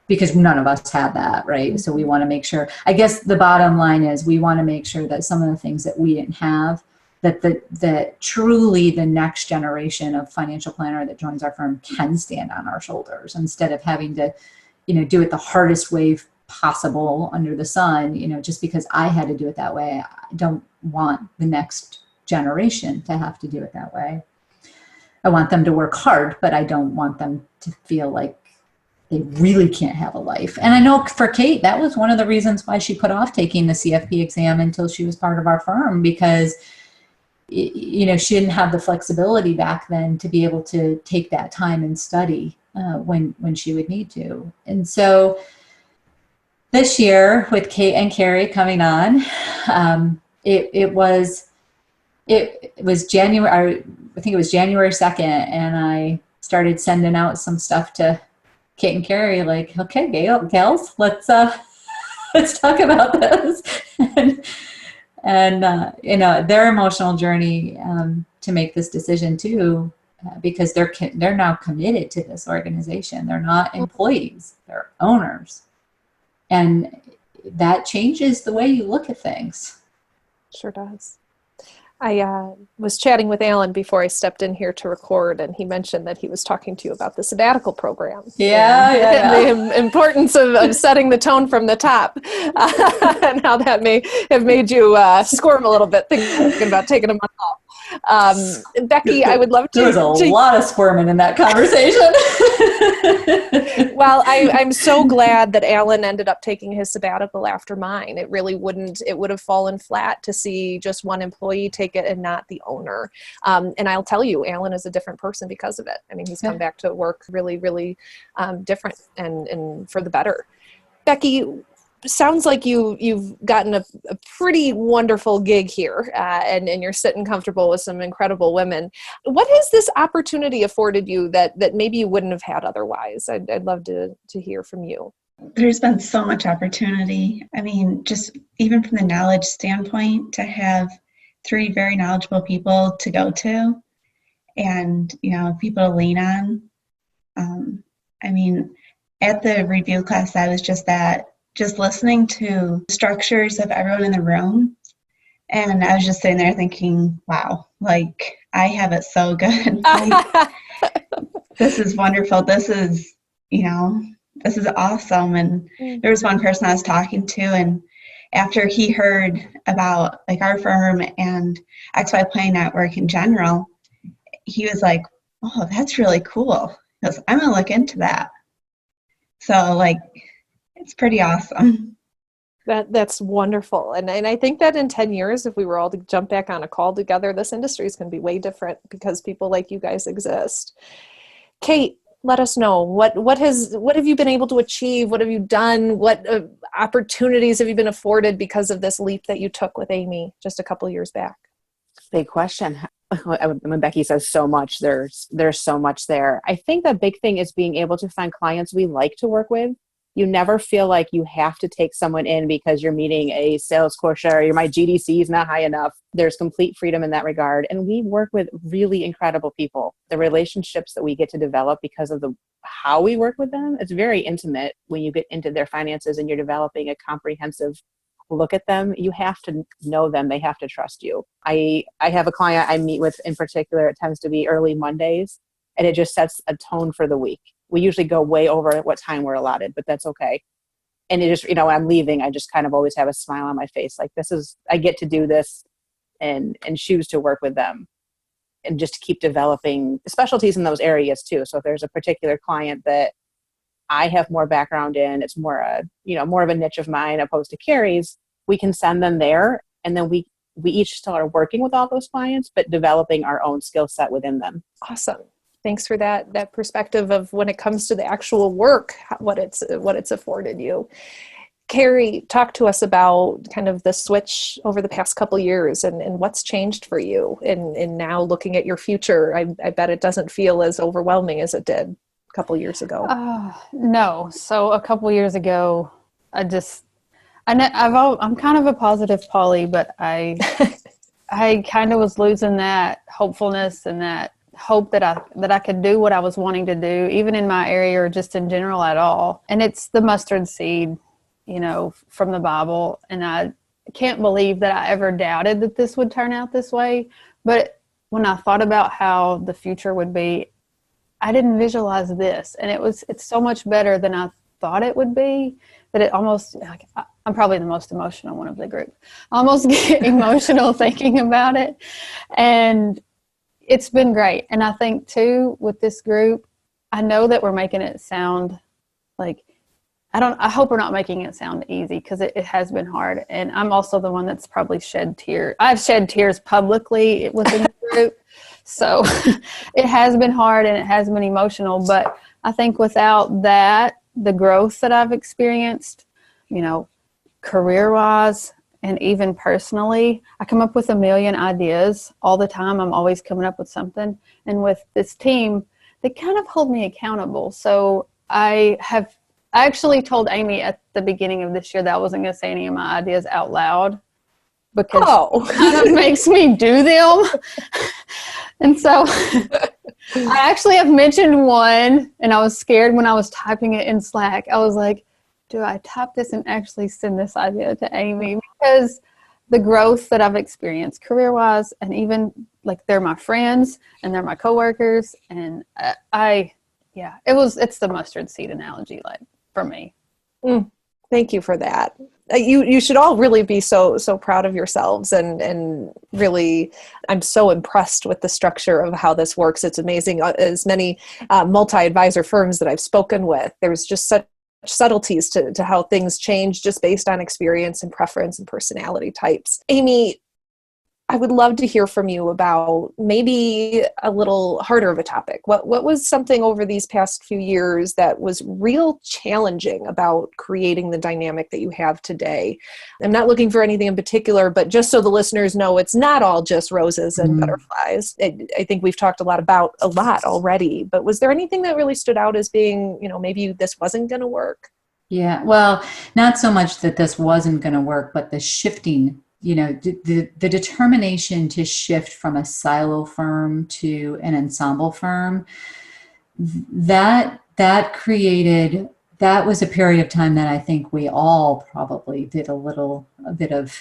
because none of us had that, right? So we want to make sure, I guess the bottom line is we want to make sure that some of the things that we didn't have, that truly the next generation of financial planner that joins our firm can stand on our shoulders instead of having to, do it the hardest way possible under the sun. Just because I had to do it that way, I don't want the next generation to have to do it that way. I want them to work hard, but I don't want them to feel like they really can't have a life. And I know for Kate, that was one of the reasons why she put off taking the CFP exam until she was part of our firm, because she didn't have the flexibility back then to be able to take that time and study when she would need to. And so this year with Kate and Carrie coming on, it was January, I think it was January 2nd, and I started sending out some stuff to Kate and Carrie, like, okay, gals, let's talk about this. and their emotional journey to make this decision too, because they're now committed to this organization. They're not employees, they're owners. And that changes the way you look at things. Sure does. I was chatting with Alan before I stepped in here to record, and he mentioned that he was talking to you about the sabbatical program. And the importance of setting the tone from the top, and how that may have made you squirm a little bit thinking about taking a month off. Becky, I would love to. There was a lot of squirming in that conversation. Well, I'm so glad that Alan ended up taking his sabbatical after mine. It would have fallen flat to see just one employee take it and not the owner. And I'll tell you, Alan is a different person because of it. I mean, he's come back to work really, really different and for the better. Becky, sounds like you've gotten a pretty wonderful gig here, and you're sitting comfortable with some incredible women. What has this opportunity afforded you that maybe you wouldn't have had otherwise? I'd love to hear from you. There's been so much opportunity. I mean, just even from the knowledge standpoint, to have 3 very knowledgeable people to go to and, people to lean on. I mean, at the review class I was just listening to structures of everyone in the room. And I was just sitting there thinking, wow, like I have it so good. Like, this is wonderful. This is awesome. And there was one person I was talking to, and after he heard about like our firm and XYPN network in general, he was like, oh, that's really cool. He goes, I'm going to look into that. So like, it's pretty awesome. That's wonderful. And I think that in 10 years, if we were all to jump back on a call together, this industry is going to be way different because people like you guys exist. Kate, let us know what have you been able to achieve? What have you done? What opportunities have you been afforded because of this leap that you took with Amy just a couple years back? Big question. When Becky says so much, there's so much there. I think the big thing is being able to find clients we like to work with. You never feel like you have to take someone in because you're meeting a sales quotient or my GDC is not high enough. There's complete freedom in that regard. And we work with really incredible people. The relationships that we get to develop because of how we work with them, it's very intimate when you get into their finances and you're developing a comprehensive look at them. You have to know them. They have to trust you. I have a client I meet with in particular. It tends to be early Mondays, and it just sets a tone for the week. We usually go way over what time we're allotted, but that's okay. And it just, when I'm leaving, I just kind of always have a smile on my face. Like I get to do this and choose to work with them and just to keep developing specialties in those areas too. So if there's a particular client that I have more background in, it's more of a niche of mine opposed to Carrie's, we can send them there. And then we each still are working with all those clients, but developing our own skill set within them. Awesome. Thanks for that perspective of when it comes to the actual work, what it's afforded you. Carrie, talk to us about kind of the switch over the past couple years and what's changed for you and now looking at your future. I bet it doesn't feel as overwhelming as it did a couple years ago. No. So a couple years ago, I'm kind of a positive Polly, but I kind of was losing that hopefulness and that hope that I could do what I was wanting to do, even in my area or just in general at all. And it's the mustard seed, from the Bible. And I can't believe that I ever doubted that this would turn out this way. But when I thought about how the future would be, I didn't visualize this. And it's so much better than I thought it would be that it almost, I'm probably the most emotional one of the group. I almost get emotional thinking about it. And it's been great. And I think too, with this group, I know that we're making it sound like, I hope we're not making it sound easy, because it has been hard. And I'm also the one that's probably shed tears. I've shed tears publicly within the group. So it has been hard and it has been emotional. But I think without that, the growth that I've experienced, career-wise and even personally, I come up with a million ideas all the time. I'm always coming up with something. And with this team, they kind of hold me accountable. So I actually told Amy at the beginning of this year that I wasn't going to say any of my ideas out loud, because it kind of makes me do them. And so I actually have mentioned one, and I was scared when I was typing it in Slack. I was like, do I type this and actually send this idea to Amy? Because the growth that I've experienced career-wise, and even like they're my friends and they're my coworkers, and it's the mustard seed analogy, like, for me. Thank you for that. You should all really be so proud of yourselves, and really, I'm so impressed with the structure of how this works. It's amazing. As many multi-advisor firms that I've spoken with, there's just such subtleties to how things change just based on experience and preference and personality types. Amy, I would love to hear from you about maybe a little harder of a topic. What was something over these past few years that was real challenging about creating the dynamic that you have today? I'm not looking for anything in particular, but just so the listeners know, it's not all just roses and butterflies. I think we've talked a lot already, but was there anything that really stood out as being, maybe this wasn't going to work? Yeah, well, not so much that this wasn't going to work, but the shifting, the determination to shift from a silo firm to an ensemble firm, that was a period of time that I think we all probably did a bit of,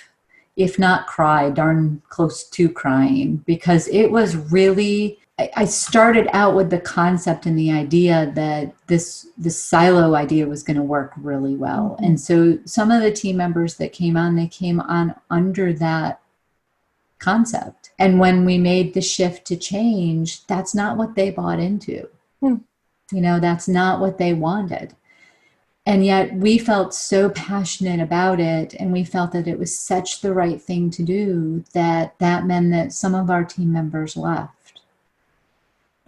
if not cry, darn close to crying, because it was really, I started out with the concept and the idea that this silo idea was going to work really well. Mm-hmm. And so some of the team members that came on under that concept. And when we made the shift to change, that's not what they bought into. That's not what they wanted. And yet we felt so passionate about it, and we felt that it was such the right thing to do, that meant that some of our team members left.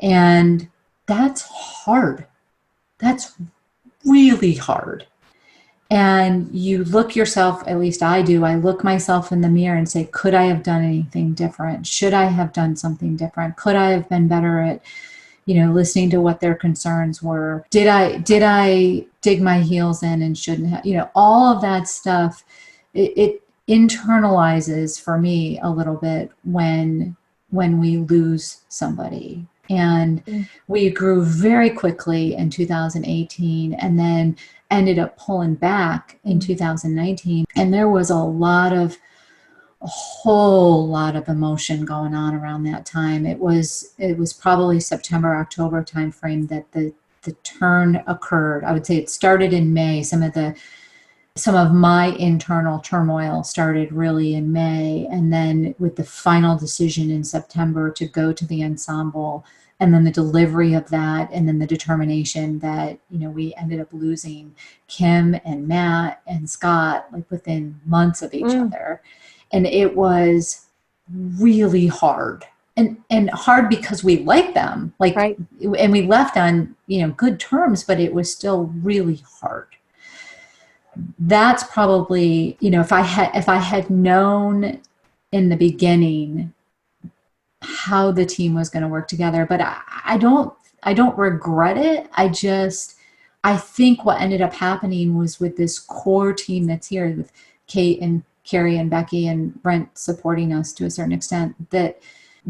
And that's hard. That's really hard. And you look yourself, at least I do, I look myself in the mirror and say, could I have done anything different? Should I have done something different? Could I have been better at, listening to what their concerns were? Did I dig my heels in and shouldn't have, all of that stuff, it internalizes for me a little bit when we lose somebody. And we grew very quickly in 2018, and then ended up pulling back in 2019. And there was a whole lot of emotion going on around that time. It was probably September, October timeframe that the turn occurred. I would say it started in May. Some of my internal turmoil started really in May, and then with the final decision in September to go to the ensemble, and then the delivery of that, and then the determination that, we ended up losing Kim and Matt and Scott, like within months of each other. And it was really hard. And hard because we liked them, right. And we left on, good terms, but it was still really hard. That's probably, if I had known in the beginning how the team was going to work together, but I don't regret it. I think what ended up happening was, with this core team that's here, with Kate and Carrie and Becky and Brent supporting us to a certain extent, that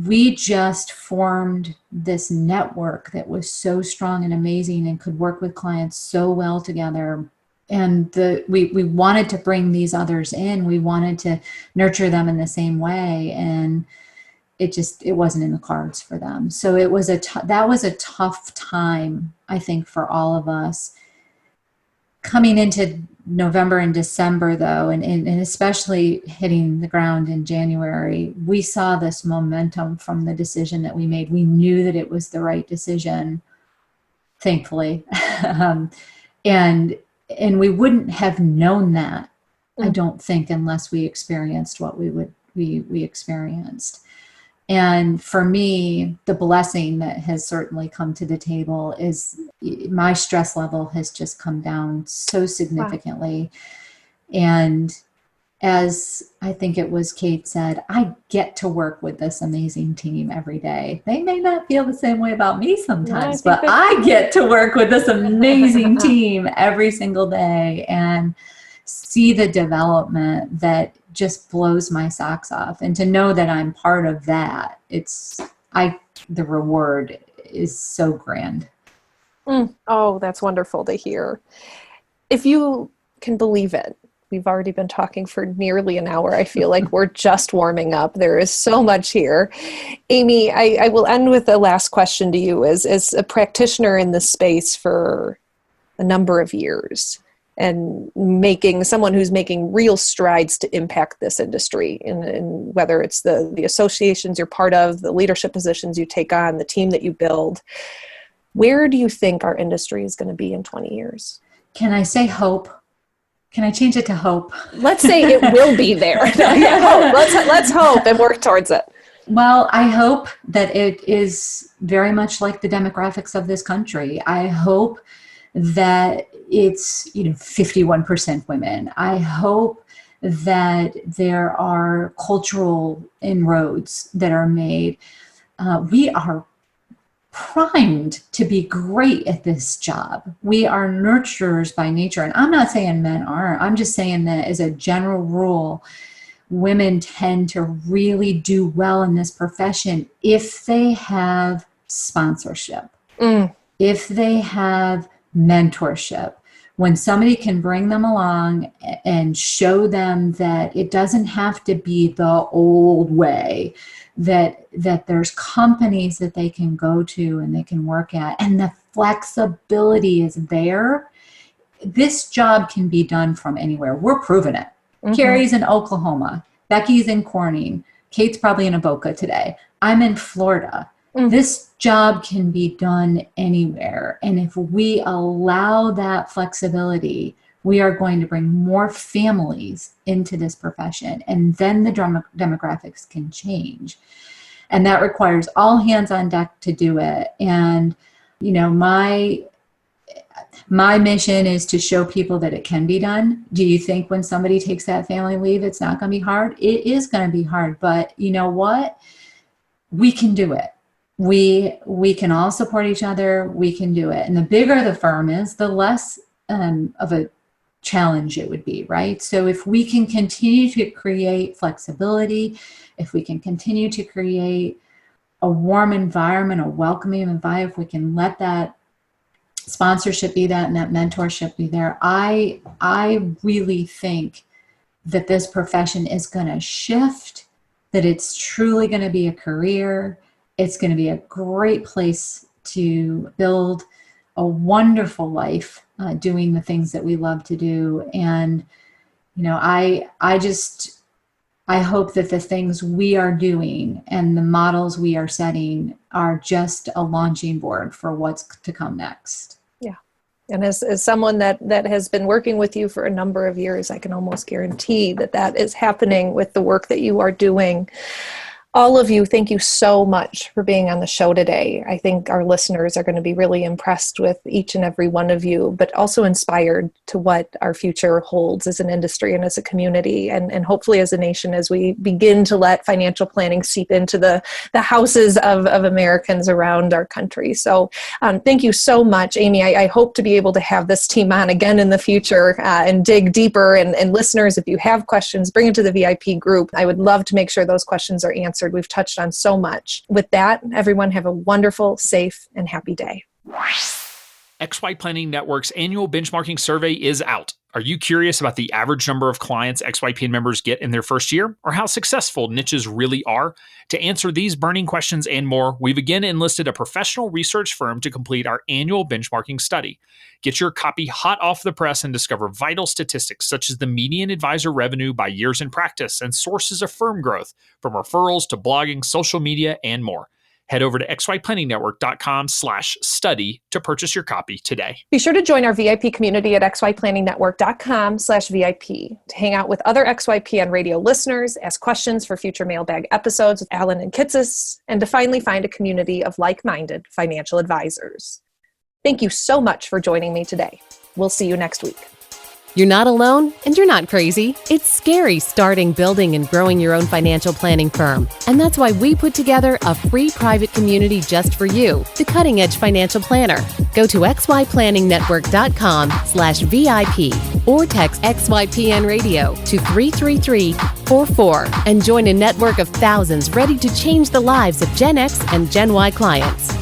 we just formed this network that was so strong and amazing and could work with clients so well together. And we wanted to bring these others in. We wanted to nurture them in the same way. And it wasn't in the cards for them. So it was that was a tough time, I think, for all of us. Coming into November and December, though, and especially hitting the ground in January, we saw this momentum from the decision that we made. We knew that it was the right decision, thankfully. And we wouldn't have known that, I don't think, unless we experienced what we experienced. And for me, the blessing that has certainly come to the table is my stress level has just come down so significantly. Wow. And as I think it was Kate said, I get to work with this amazing team every day. They may not feel the same way about me sometimes, but I get to work with this amazing team every single day and see the development that just blows my socks off. And to know that I'm part of that, the reward is so grand. Oh, that's wonderful to hear. If you can believe it, we've already been talking for nearly an hour. I feel like we're just warming up. There is so much here. Amy, I will end with the last question to you. As a practitioner in this space for a number of years, and someone who's making real strides to impact this industry, in whether it's the associations you're part of, the leadership positions you take on, the team that you build, where do you think our industry is going to be in 20 years? Can I say hope? Can I change it to hope? Let's say it will be there. Hope. Let's hope and work towards it. Well, I hope that it is very much like the demographics of this country. I hope that it's 51% women. I hope that there are cultural inroads that are made. We are primed to be great at this job. We are nurturers by nature. And I'm not saying men aren't. I'm just saying that as a general rule, women tend to really do well in this profession if they have sponsorship, if they have mentorship. When somebody can bring them along and show them that it doesn't have to be the old way, that there's companies that they can go to and they can work at, and the flexibility is there. This job can be done from anywhere. We're proving it. Carrie's in Oklahoma. Becky's in Corning. Kate's probably in Boca today. I'm in Florida. This job can be done anywhere. And if we allow that flexibility, we are going to bring more families into this profession. And then the demographics can change. And that requires all hands on deck to do it. And, my mission is to show people that it can be done. Do you think when somebody takes that family leave, it's not going to be hard? It is going to be hard. But you know what? We can do it. We can all support each other. We can do it. And the bigger the firm is, the less of a challenge it would be, right? So if we can continue to create flexibility, if we can continue to create a warm environment, a welcoming environment, if we can let that sponsorship be that and that mentorship be there, I really think that this profession is going to shift, that it's truly going to be a career. It's going to be a great place to build a wonderful life doing the things that we love to do. And, I hope that the things we are doing and the models we are setting are just a launching board for what's to come next. Yeah. And as someone that has been working with you for a number of years, I can almost guarantee that is happening with the work that you are doing. All of you, thank you so much for being on the show today. I think our listeners are going to be really impressed with each and every one of you, but also inspired to what our future holds as an industry and as a community, and hopefully as a nation, as we begin to let financial planning seep into the houses of Americans around our country. So thank you so much, Amy. I hope to be able to have this team on again in the future and dig deeper. And listeners, if you have questions, bring it to the VIP group. I would love to make sure those questions are answered. We've touched on so much. With that, everyone have a wonderful, safe, and happy day. XYPN Network's annual benchmarking survey is out. Are you curious about the average number of clients XYPN members get in their first year, or how successful niches really are? To answer these burning questions and more, we've again enlisted a professional research firm to complete our annual benchmarking study. Get your copy hot off the press and discover vital statistics such as the median advisor revenue by years in practice and sources of firm growth, from referrals to blogging, social media, and more. Head over to xyplanningnetwork.com/study to purchase your copy today. Be sure to join our VIP community at xyplanningnetwork.com/VIP to hang out with other XYPN radio listeners, ask questions for future mailbag episodes with Alan and Kitsis, and to finally find a community of like-minded financial advisors. Thank you so much for joining me today. We'll see you next week. You're not alone, and you're not crazy. It's scary starting, building, and growing your own financial planning firm. And that's why we put together a free private community just for you, the Cutting Edge Financial Planner. Go to xyplanningnetwork.com/VIP or text XYPN Radio to 33344 and join a network of thousands ready to change the lives of Gen X and Gen Y clients.